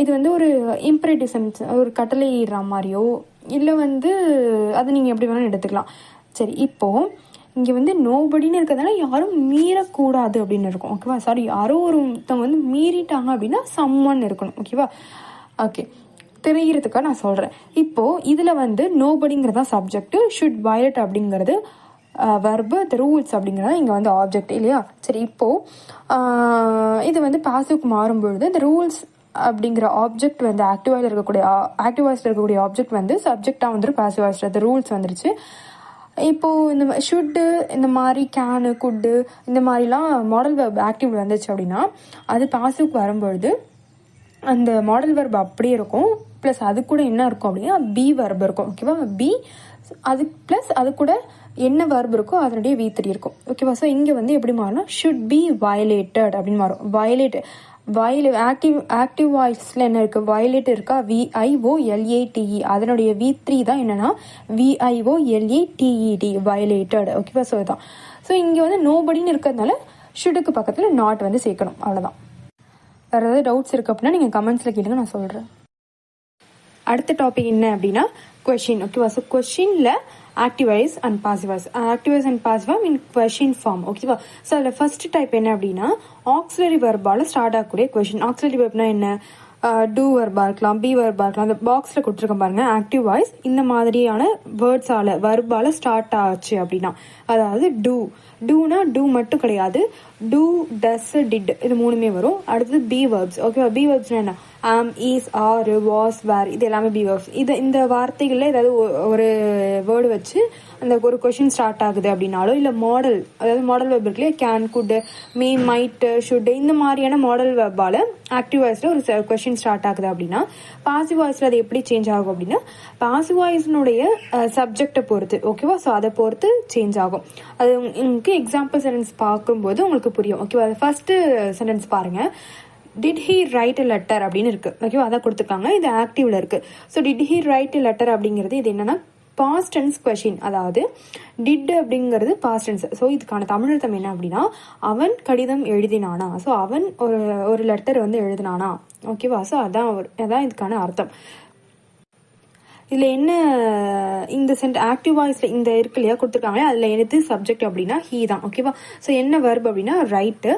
இது வந்து ஒரு இம்பரேட்டிவ் சென்டென்ஸ், ஒரு கட்டளையிடுற மாதிரியோ இல்லை வந்து அது நீங்கள் எப்படி வேணாலும் எடுத்துக்கலாம். சரி, இப்போது இங்கே வந்து நோபடின்னு இருக்கிறதுனால யாரும் மீறக்கூடாது அப்படின்னு இருக்கும். ஓகேவா? யாரோ ஒருத்தவங்க வந்து மீறிட்டாங்க அப்படின்னா சம்ஒன் இருக்கணும். ஓகேவா? ஓகே, தெரிகிறதுக்காக நான் சொல்கிறேன். இப்போது இதில் வந்து நோபடிங்கிறதா சப்ஜெக்ட், ஷுட் வயலேட் அப்படிங்கிறது வெர்பு, த ரூல்ஸ் அப்படிங்கிறது இங்கே வந்து ஆப்ஜெக்ட் இல்லையா? சரி, இப்போது இது வந்து பாசிவ்க்கு மாறும்பொழுது இந்த ரூல்ஸ் அப்படிங்கிற ஆப்ஜெக்ட் வந்து ஆக்டிவ் வாய்ஸில் இருக்கக்கூடிய ஆப்ஜெக்ட் வந்து சப்ஜெக்டாக வந்துடும். பாசிவ் வாய்ஸில் த ரூல்ஸ் வந்துருச்சு. இப்போது இந்த ஷுட்டு, இந்த மாதிரி கேனு, குட்டு, இந்த மாதிரிலாம் மாடல் வெர்ப் ஆக்டிவ் வந்துச்சு அப்படின்னா அது பாசிவ்க்கு வரும்பொழுது அந்த மாடல் வெர்ப் அப்படியே இருக்கும். ப்ளஸ் அது கூட என்ன இருக்கும் அப்படின்னா பி வெர்ப் இருக்கும். ஓகேவா? பி அது ப்ளஸ் அது கூட என்ன வெர்ப் இருக்கோ அதனுடைய V3 இருக்கும். ஓகேவா? ஸோ இங்கே வந்து எப்படி மாறும்னா ஷுட் பி வயலேட்டட் அப்படின்னு மாறும். ஆக்டிவ் வாய்ஸில் என்ன இருக்குது, வயலேட் இருக்கா, VIOLATE. அதனுடைய V3 தான் என்னென்னா VIOLATED, வயலேட்டட். ஓகேவா? ஸோ இதுதான். ஸோ இங்கே வந்து நோபடின்னு இருக்கிறதுனால ஷுட்டுக்கு பக்கத்தில் நாட் வந்து சேர்க்கணும். அவ்வளோதான். வேறு ஏதாவது டவுட்ஸ் இருக்குது அப்படின்னா நீங்கள் கமெண்ட்ஸில் கேளுங்க, நான் சொல்கிறேன். அடுத்த டாபிக் என்ன அப்படின்னா கொஷின். ஓகேவா? ஸோ கொஷினில் active voice and passive voice, active voice and passive voice in question form. ஓகேவா? ஸோ அதில் ஃபர்ஸ்ட் டைப் என்ன அப்படின்னா ஆக்ஸிலரி வெர்பால் ஸ்டார்ட் ஆகக்கூடிய கொஷின். ஆக்ஸிலரி வெர்ப்னா என்ன, டூ வெர்பாக இருக்கலாம், பி வெர்பாக இருக்கலாம். அந்த பாக்ஸில் கொடுத்துருக்க பாருங்க, ஆக்டிவ் வாய்ஸ் இந்த மாதிரியான வேர்ட்ஸால் வெர்பால் ஸ்டார்ட் ஆச்சு அப்படின்னா, அதாவது டூனா டூ மட்டும் கிடையாது, டூ, டஸ், டிட் இது மூணுமே வரும். அடுத்தது பி வெர்ப்ஸ். ஓகேவா? பி வெர்ப்ஸ்னா என்ன, ஆம், ஈஸ், ஆர், வாஸ், வேர், இது எல்லாமே பி வெர்ப்ஸ். இந்த வார்த்தைகளில் ஏதாவது ஒரு வேர்டு வச்சு அந்த ஒரு கொஷின் ஸ்டார்ட் ஆகுது அப்படின்னாலோ, இல்லை மாடல், அதாவது மாடல் வெர்ப் இருக்குல்லையே, can, could, may, might, should, இந்த மாதிரியான மாடல் வெர்பால் ஆக்டிவ் வாய்ஸில் ஒரு கொஷின் ஸ்டார்ட் ஆகுது அப்படின்னா, பாசிவ் வாய்ஸில் அது எப்படி சேஞ்ச் ஆகும் அப்படின்னா பாசிவ் வாய்ஸினுடைய சப்ஜெக்டை பொறுத்து. ஓகேவா? ஸோ அதை பொறுத்து சேஞ்ச் ஆகும். அது உங்களுக்கு எக்ஸாம்பிள் சென்டென்ஸ் பார்க்கும்போது உங்களுக்கு புரியும். ஓகேவா? ஃபர்ஸ்ட் சென்டென்ஸ் பாருங்க, did he right a letter அப்படின்னு இருக்கு. ஓகேவா? அதான் கொடுத்துருக்காங்க, இது ஆக்டிவ்ல இருக்கு. So did he right a letter அப்படிங்கிறது இது என்னன்னா பாஸ்ட் டென்ஸ் கொஷின், அதாவது டிட் அப்படிங்கிறது பாஸ்ட் டென்ஸ். ஸோ இதுக்கான தமிழ் அர்த்தம் என்ன அப்படின்னா அவன் கடிதம் எழுதினானா. ஸோ அவன் ஒரு லெட்டர் வந்து எழுதினானா. ஓகேவா? ஸோ அதான் இதுக்கான அர்த்தம். இதில் என்ன, இந்த ஆக்டிவ் வாய்ஸில் இந்த இருக்கு இல்லையா கொடுத்துருக்காங்களே, அதில் எது சப்ஜெக்ட் அப்படின்னா ஹீ தான். ஓகேவா? ஸோ என்ன வெர்ப் அப்படின்னா ரைட்டு,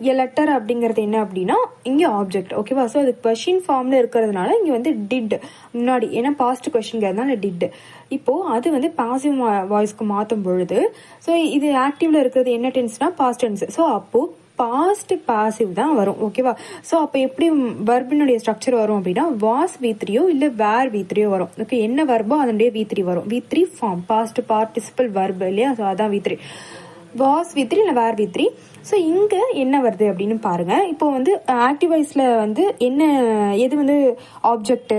எ லெட்டர் அப்படிங்கிறது என்ன அப்படின்னா இங்கே ஆப்ஜெக்ட். ஓகேவா? ஸோ அது கொஷின் ஃபார்மில் இருக்கிறதுனால இங்கே வந்து டிட் முன்னாடி, ஏன்னா பாஸ்ட் கொஷின்ங்கிறதுனால டிட். இப்போது அது வந்து பாசிவ் வாய்ஸ்க்கு மாற்றும் பொழுது, ஸோ இது ஆக்டிவ்ல இருக்கிறது என்ன டென்ஸ்னா பாஸ்ட் டென்ஸ். ஸோ அப்போது பாஸ்ட் பாசிவ் தான் வரும். ஓகேவா? ஸோ அப்போ எப்படி வர்பினுடைய ஸ்ட்ரக்சர் வரும் அப்படின்னா வாஸ் V3 இல்லை வேர் V3 வரும். ஓகே, என்ன வர்போ அதனுடைய V3 வரும். V3 form past participle verb இல்லையா? ஸோ அதான் V3. வாஸ் V3 இல்லை வேர் V3. ஸோ இங்கே என்ன வருது அப்படின்னு பாருங்க. இப்போ வந்து ஆக்டிவ் வாய்ஸில் வந்து என்ன, எது வந்து ஆப்ஜெக்ட்?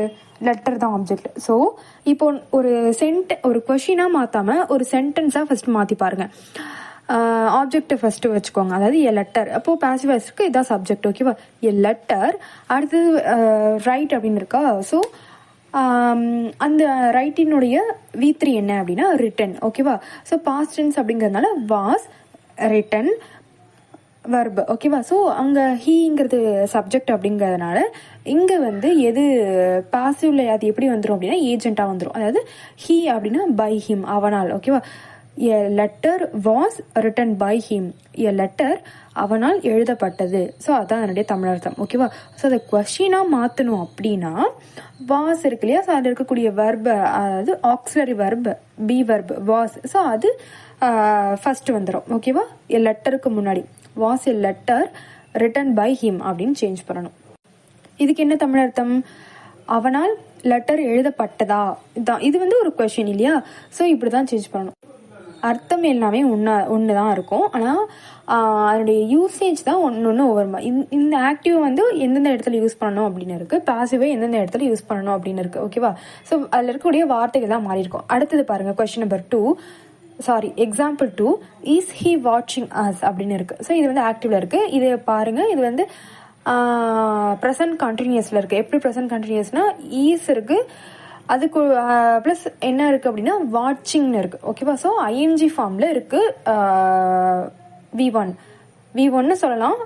லெட்டர் தான் ஆப்ஜெக்ட். ஸோ இப்போ ஒரு கொஷினாக மாற்றாம ஒரு சென்டென்ஸாக ஃபர்ஸ்ட் மாற்றி பாருங்க. ஆப்ஜெக்ட் ஃபர்ஸ்ட் வச்சுக்கோங்க, அதாவது எ லெட்டர். அப்போ பாசிவ் வாய்ஸ்க்கு இதான் சப்ஜெக்ட். ஓகேவா? A letter. அடுத்தது ரைட் அப்படின்னு இருக்கா? ஸோ அந்த ரைட்டினுடைய V3 என்ன அப்படின்னா ரிட்டன். ஓகேவா? ஸோ பாஸ்ட் டென்ஸ் அப்படிங்கிறதுனால வாஸ் ரிட்டன் வர்ப். ஓகேவா? ஸோ அங்கே ஹீங்கிறது சப்ஜெக்ட் அப்படிங்கிறதுனால இங்கே வந்து எது பாசிவ்ல அது எப்படி வந்துடும் அப்படின்னா ஏஜென்ட்டாக வந்துடும். அதாவது ஹீ அப்படின்னா பை ஹிம், அவனால். ஓகேவா? A letter was written by him. A letter அவனால் எழுதப்பட்டது. ஸோ அதான் என்னுடைய தமிழர்த்தம். ஓகேவா? ஸோ அதை கொஷினாக மாற்றணும் அப்படின்னா வாஸ் இருக்கு இல்லையா? ஸோ அதில் இருக்கக்கூடிய வர்பு, அதாவது auxiliary verb be verb was. So அது ஃபர்ஸ்ட் வந்துடும். ஓகேவா? எ லெட்டருக்கு முன்னாடி was a letter written by him அப்படின்னு சேஞ்ச் பண்ணணும். இதுக்கு என்ன தமிழ் அர்த்தம்? அவனால் லெட்டர் எழுதப்பட்டதா? இதுதான். இது வந்து ஒரு கொஷின் இல்லையா? ஸோ இப்படி தான் சேஞ்ச் பண்ணணும். அர்த்தம் எல்லாமே ஒன்று தான் இருக்கும். ஆனால் அதனுடைய யூசேஜ் தான் ஒன்று ஒவ்வொரு. இந்த ஆக்டிவ் வந்து எந்தெந்த இடத்துல யூஸ் பண்ணணும் அப்படின்னு இருக்குது, பாசிவே எந்தெந்த இடத்துல யூஸ் பண்ணணும் அப்படின்னு இருக்குது. ஓகேவா? ஸோ அதில் இருக்கக்கூடிய வார்த்தைகள் தான் மாறி இருக்கும். அடுத்தது பாருங்கள், question number 2, sorry example 2, is he வாட்சிங் அஸ் அப்படின்னு இருக்குது. ஸோ இது வந்து ஆக்டிவ்ல இருக்குது. இது பாருங்கள், இது வந்து ப்ரெசன்ட் கண்டினியூஸில் இருக்குது. எப்படி ப்ரெசன்ட் கண்டினியூஸ்னா ஈஸ் இருக்குது, அதுக்கு ப்ளஸ் என்ன இருக்குது அப்படின்னா வாட்சிங்னு இருக்குது. ஓகேவா? ஸோ ஐஎன்ஜி ஃபார்மில் இருக்குது. V1 சொல்லலாம்,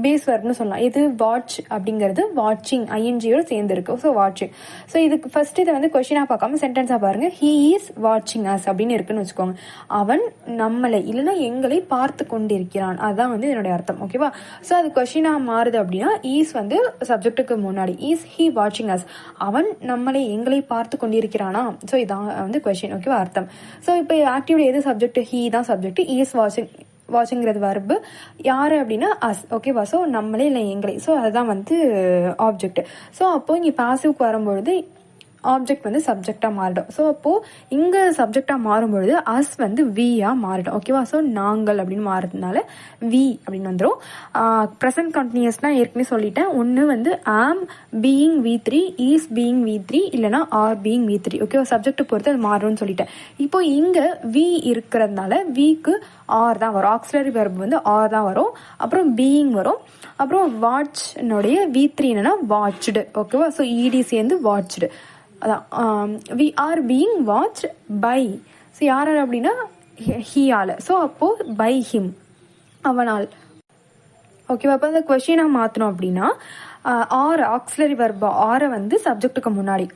பேஸ் வர்ப்னு சொல்லலாம். இது வாட்ச் அப்படிங்கிறது வாட்சிங் ஐஎன்ஜியோட சேர்ந்து இருக்கு. ஸோ வாட்சிங். ஸோ இதுக்கு ஃபர்ஸ்ட் இதை வந்து கொஸ்டினாக பார்க்காம சென்டென்ஸாக பாருங்க. ஹீ இஸ் வாட்சிங் அஸ் அப்படின்னு இருக்குன்னு வச்சுக்கோங்க. அவன் நம்மளை இல்லைன்னா எங்களை பார்த்து கொண்டிருக்கிறான். அதுதான் வந்து என்னுடைய அர்த்தம். ஓகேவா? ஸோ அது கொஸ்டினாக மாறுது அப்படின்னா ஈஸ் வந்து சப்ஜெக்டுக்கு முன்னாடி இஸ் ஹீ வாட்சிங் அஸ், அவன் நம்மளை எங்களை பார்த்து கொண்டிருக்கிறானா? ஸோ இதான் வந்து கொஸ்டின். ஓகேவா? அர்த்தம். ஸோ இப்போ ஆக்டிவ்ல எது சப்ஜெக்ட்? ஹீ தான் சப்ஜெக்ட். இஸ் வாட்சிங்கிறது வர்பு. யாரு அப்படின்னா அஸ். ஓகேவா? ஸோ நம்மளே இல்லை எங்களை. ஸோ அதுதான் வந்து ஆப்ஜெக்ட். ஸோ அப்போ இங்கே பாசிவ்க்கு வரும்பொழுது ஆப்ஜெக்ட் வந்து சப்ஜெக்டாக மாறிடும். ஸோ அப்போது இங்கே சப்ஜெக்டாக மாறும்பொழுது அஸ் வந்து வியாக மாறிடும். ஓகேவா? ஸோ நாங்கள் அப்படின்னு மாறுறதுனால வி அப்படின்னு வந்துடும். ப்ரெசன்ட் கண்டினியூஸ்னால் ஏற்கனவே சொல்லிட்டேன். ஒன்று வந்து ஆம் being V3, is being V3, இல்லைனா ஆர் பீயிங் V3. ஓகேவா? சப்ஜெக்டை பொறுத்து அது மாறும்னு சொல்லிட்டேன். இப்போ இங்கே வி இருக்கிறதுனால விக்கு ஆர் தான் வரும். ஆக்சிலரி வெர்ப் வந்து ஆர் தான் வரும். அப்புறம் பீயிங் வரும். அப்புறம் வாட்ச்னுடைய V3 என்னன்னா வாட்ச்டு. ஓகேவா? ஸோ இடி சேர்ந்து வாட்ச்டு. அதான் we are being watch by. So யாரால் அப்படின்னா ஹீயால். ஸோ அப்போது பை ஹிம், அவனால். ஓகேவா? அப்போ அந்த கொஷினாக மாற்றணும் அப்படின்னா ஆர் ஆக்சிலரி வர்பா ஆரை வந்து சப்ஜெக்டுக்கு முன்னாடி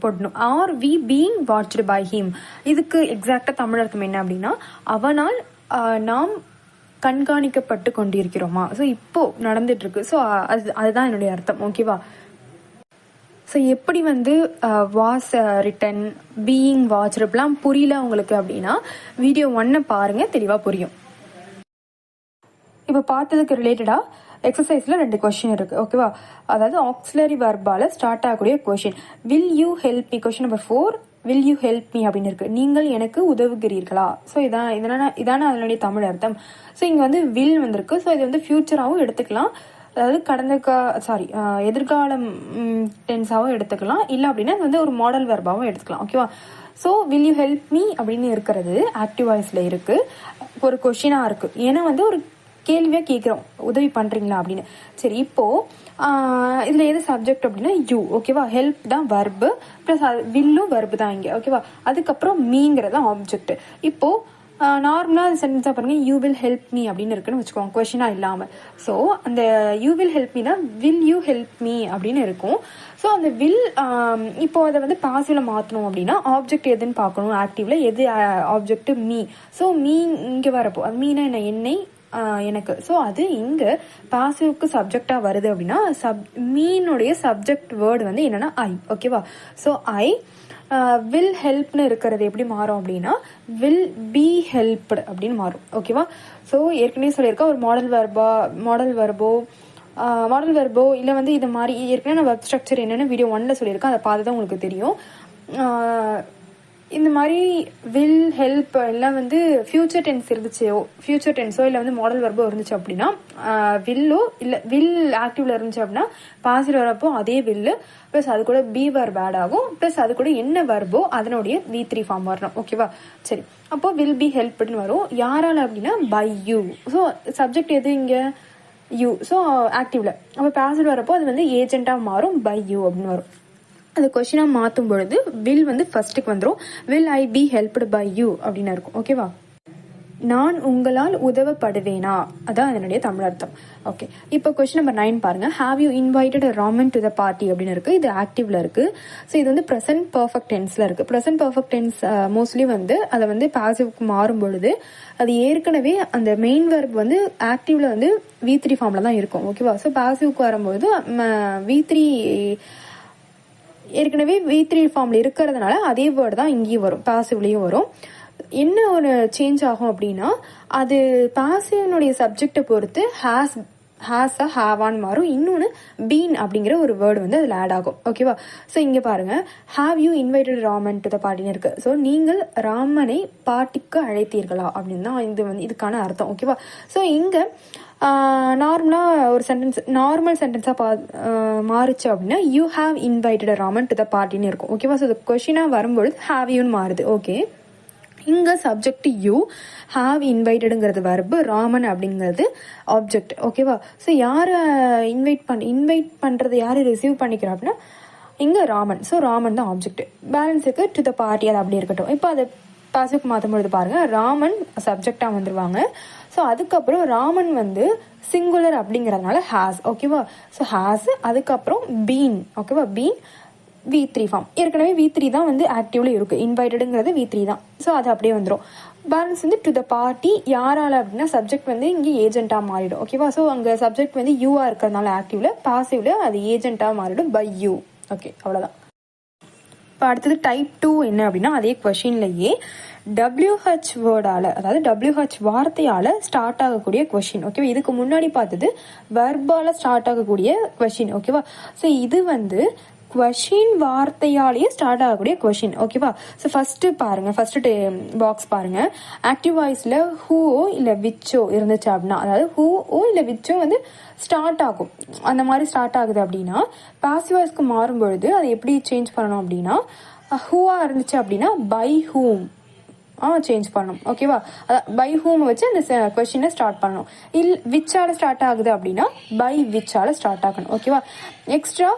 போடணும். Are we being watched by him. இதுக்கு எக்ஸாக்டாக தமிழ் அர்த்தம் என்ன அப்படின்னா அவனால் நாம் கண்காணிக்கப்பட்டு கொண்டிருக்கிறோமா? ஸோ இப்போ நடந்துட்டு இருக்கு. ஸோ அதுதான் என்னுடைய அர்த்தம். ஓகேவா? ஸோ எப்படி வந்து வாஸ் ரிட்டன் பீயிங் வாட்ச் இப்பெல்லாம் புரியல உங்களுக்கு அப்படின்னா வீடியோ 1 பாருங்க, தெளிவாக புரியும். இப்போ பார்த்ததுக்கு ரிலேட்டடாக எக்ஸசைஸில் 2 கொஸ்டின் இருக்குது. ஓகேவா? அதாவது ஆக்சிலரி வர்பால் ஸ்டார்ட் ஆகக்கூடிய question. Will you help me? Question number 4, will you help me அப்படின்னு இருக்குது. நீங்கள் எனக்கு உதவுகிறீர்களா? ஸோ இதான அதனுடைய தமிழ் அர்த்தம். ஸோ இங்கே வந்து வில் வந்திருக்கு. ஸோ இது வந்து ஃபியூச்சராகவும் எடுத்துக்கலாம், அதாவது எதிர்காலம் டென்ஸாகவும் எடுத்துக்கலாம், இல்லை அப்படின்னா இது வந்து ஒரு மாடல் வெர்பாகவும் எடுத்துக்கலாம். ஓகேவா? So will you help me அப்படின்னு இருக்கிறது ஆக்டிவ் வாய்ஸில் இருக்குது, ஒரு கொஷினாக இருக்குது. ஏன்னா வந்து ஒரு கேள்வியாக கேட்குறோம், உதவி பண்ணுறீங்களா அப்படின்னு. சரி, இப்போது இதில் எது சப்ஜெக்ட் அப்படின்னா யூ. ஓகேவா? ஹெல்ப் தான் வர்பு ப்ளஸ் வில்லும் வர்பு தான் இங்கே. ஓகேவா? அதுக்கப்புறம் மீங்கிறது தான் ஆப்ஜெக்ட். இப்போது நார்மலாக அந்த சென்டென்ஸாக பாருங்கள், யூ வில் ஹெல்ப் மீ அப்படின்னு இருக்குன்னு வச்சுக்கோங்க, கொஷினாக இல்லாமல். ஸோ அந்த you will help Meena will you help me அப்படின்னு இருக்கும். ஸோ அந்த வில் இப்போ அதை வந்து பாசிவ்ல மாற்றணும் அப்படின்னா ஆப்ஜெக்ட் எதுன்னு பார்க்கணும். ஆக்டிவ்ல எது ஆப்ஜெக்ட்? மீ. ஸோ மீ இங்கே வரப்போ அது மீனா என்ன? என்னை, எனக்கு. ஸோ அது இங்கே பாசிவ்க்கு சப்ஜெக்டாக வருது அப்படின்னா மீனுடைய சப்ஜெக்ட் வேர்டு வந்து என்னன்னா ஐ. ஓகேவா? ஸோ ஐ வில் ஹெல்ப்னு இருக்கிறது எப்படி மாறும் அப்படின்னா வில் பி ஹெல்ப்டு அப்படின்னு மாறும். ஓகேவா? ஸோ ஏற்கனவே சொல்லியிருக்கா ஒரு மாடல் வெர்போ இல்லை வந்து இது மாதிரி ஏற்கனவே நான் வெப் ஸ்ட்ரக்சர் என்னென்னு வீடியோ 1ல் சொல்லியிருக்கேன், அதை பார்த்து தான் உங்களுக்கு தெரியும். இந்த மாதிரி வில் ஹெல்ப் எல்லாம் வந்து ஃபியூச்சர் டென்ஸோ இல்லை வந்து மாடல் வெர்போ இருந்துச்சு அப்படின்னா வில்லோ இல்லை வில் ஆக்டிவ்ல இருந்துச்சு அப்படின்னா பாசிட்டிவ் வரப்போ அதே வில்லு ப்ளஸ் அது கூட பி வெர்ப் ஆட் ஆகும், ப்ளஸ் அது கூட என்ன வெர்போ அதனுடைய V3 ஃபார்ம் வரணும். ஓகேவா? சரி, அப்போ வில் பி ஹெல்ப்னு வரும். யாரால அப்படின்னா பை யூ. ஸோ சப்ஜெக்ட் எது இங்கே? யூ. ஸோ ஆக்டிவ்ல. அப்போ பாசிட்டிவ் வரப்போ அது வந்து ஏஜென்ட்டாக மாறும், பை யூ அப்படின்னு வரும். அது கொஸ்டினாக மாற்றும் பொழுது வில் வந்து ஃபர்ஸ்ட்டுக்கு வந்துடும். Will I be helped by you அப்படின்னு இருக்கும். ஓகேவா? நான் உங்களால் உதவப்படுவேனா, அதான் அதனுடைய தமிழ் அர்த்தம். ஓகே, இப்போ கொஸ்டின் நம்பர் 9 பாருங்க. Have you invited Raman to the party அப்படின்னு இருக்கு. இது ஆக்டிவ்ல இருக்கு. ஸோ இது வந்து ப்ரெசன்ட் பர்ஃபெக்ட் டென்ஸ்ல இருக்கு. ப்ரெசன்ட் பர்ஃபெக்ட் டென்ஸ் மோஸ்ட்லி வந்து அதை வந்து பாசிவ்க்கு மாறும் பொழுது அது ஏற்கனவே அந்த மெயின் வெர்ப் வந்து ஆக்டிவ்ல வந்து V3 ஃபார்ம்ல தான் இருக்கும். ஓகேவா? ஸோ பாசிவ்க்கு வரும்போது V3 ஏற்கனவே V3 ஃபார்ம்ல இருக்கிறதுனால அதே வேர்டு தான் இங்கேயும் வரும், பாசிவ்லயும் வரும். என்ன ஒரு சேஞ்ச் ஆகும் அப்படின்னா அது பாசிவ்னுடைய சப்ஜெக்டை பொறுத்து ஹேஸா ஹேவான்னு மாறும். இன்னொன்று பீன் அப்படிங்கிற ஒரு வேர்டு வந்து அதில் ஆட் ஆகும். ஓகேவா? ஸோ இங்கே பாருங்க, have you invited Raman to the பார்ட்டின்னு இருக்கு. ஸோ நீங்கள் ராமனை பார்ட்டிக்கு அழைத்தீர்களா அப்படின்னு தான் இது வந்து இதுக்கான அர்த்தம். ஓகேவா? ஸோ இங்கே நார்மலாக ஒரு நார்மல் சென்டென்ஸாக மாறுச்சு அப்படின்னா you have invited Raman to the பார்ட்டின்னு இருக்கும். ஓகேவா? ஸோ கொஸ்டினாக வரும்பொழுது ஹாவ் யூன்னு மாறுது. ஓகே, இங்கே சப்ஜெக்ட் யூ, ஹாவ் இன்வைட்டடுங்கிறது வெர்பு, ராமன் அப்படிங்கிறது ஆப்ஜெக்ட். ஓகேவா? ஸோ யாரை இன்வைட் பண்ணுறது யார் ரிசீவ் பண்ணிக்கிறா அப்படின்னா இங்கே ராமன். ஸோ ராமன் தான் ஆப்ஜெக்ட். பேலன்ஸுக்கு டு த பார்ட்டி அது அப்படி இருக்கட்டும். இப்போ அதை பாசிவ்க்கு மாற்றும் பொழுது பாருங்க, ராமன் சப்ஜெக்டாக வந்துருவாங்க. ஸோ அதுக்கப்புறம் ராமன் வந்து சிங்குலர் அப்படிங்கிறதுனால ஹேஸ். ஓகேவா? ஸோ ஹேஸ், அதுக்கப்புறம் பீன். ஓகேவா? Been V3 form. ஏற்கனவே V3 தான் வந்து ஆக்டிவ்ல இருக்கு, இன்வைட்டடுங்கிறது V3 தான். ஸோ அது அப்படியே வந்துடும். பேலன்ஸ் வந்து டு த பார்ட்டி யாரால அப்படின்னா சப்ஜெக்ட் வந்து இங்கே ஏஜென்ட்டாக மாறிடும். ஓகேவா? ஸோ அங்கே சப்ஜெக்ட் வந்து யூஆ இருக்கிறதுனால ஆக்டிவ்ல, பாசிவ்ல அது ஏஜென்ட்டாக மாறிடும், பை யூ. ஓகே, அவ்வளோதான். இப்போ அடுத்தது டைப் 2 என்ன அப்படின்னா அதே கொஷின்லயே WH வேர்டால, அதாவது WH வார்த்தையால ஸ்டார்ட் ஆகக்கூடிய கொஷின். ஓகேவா? இதுக்கு முன்னாடி பார்த்தது வெர்பால ஸ்டார்ட் ஆகக்கூடிய கொஷின். ஓகேவா? ஸோ இது வந்து கொஷின் வார்த்தையாலேயே ஸ்டார்ட் ஆகக்கூடிய கொஷின். ஓகேவா? ஸோ ஃபர்ஸ்ட் பாருங்க, ஃபர்ஸ்ட் பாக்ஸ் பாருங்க. ஆக்டிவ் வாய்ஸ்ல ஹூஓ இல்லை விச்சோ இருந்துச்சு அப்படின்னா, அதாவது ஹூஓ இல்லை விச்சோ வந்து ஸ்டார்ட் ஆகும், அந்த மாதிரி ஸ்டார்ட் ஆகுது அப்படின்னா பாசிவ் வாய்ஸ்க்கு மாறும் பொழுது அதை எப்படி சேஞ்ச் பண்ணணும் அப்படின்னா ஹூவா இருந்துச்சு அப்படின்னா பை ஹூம் சேஞ்ச் பண்ணணும். ஓகேவா? பை ஹூம் வச்சு அந்த கொஸ்டினை ஸ்டார்ட் பண்ணணும். விச்சால ஸ்டார்ட் ஆகுது அப்படின்னா பை விச்சால ஸ்டார்ட் ஆகணும். ஓகேவா? எக்ஸ்ட்ரா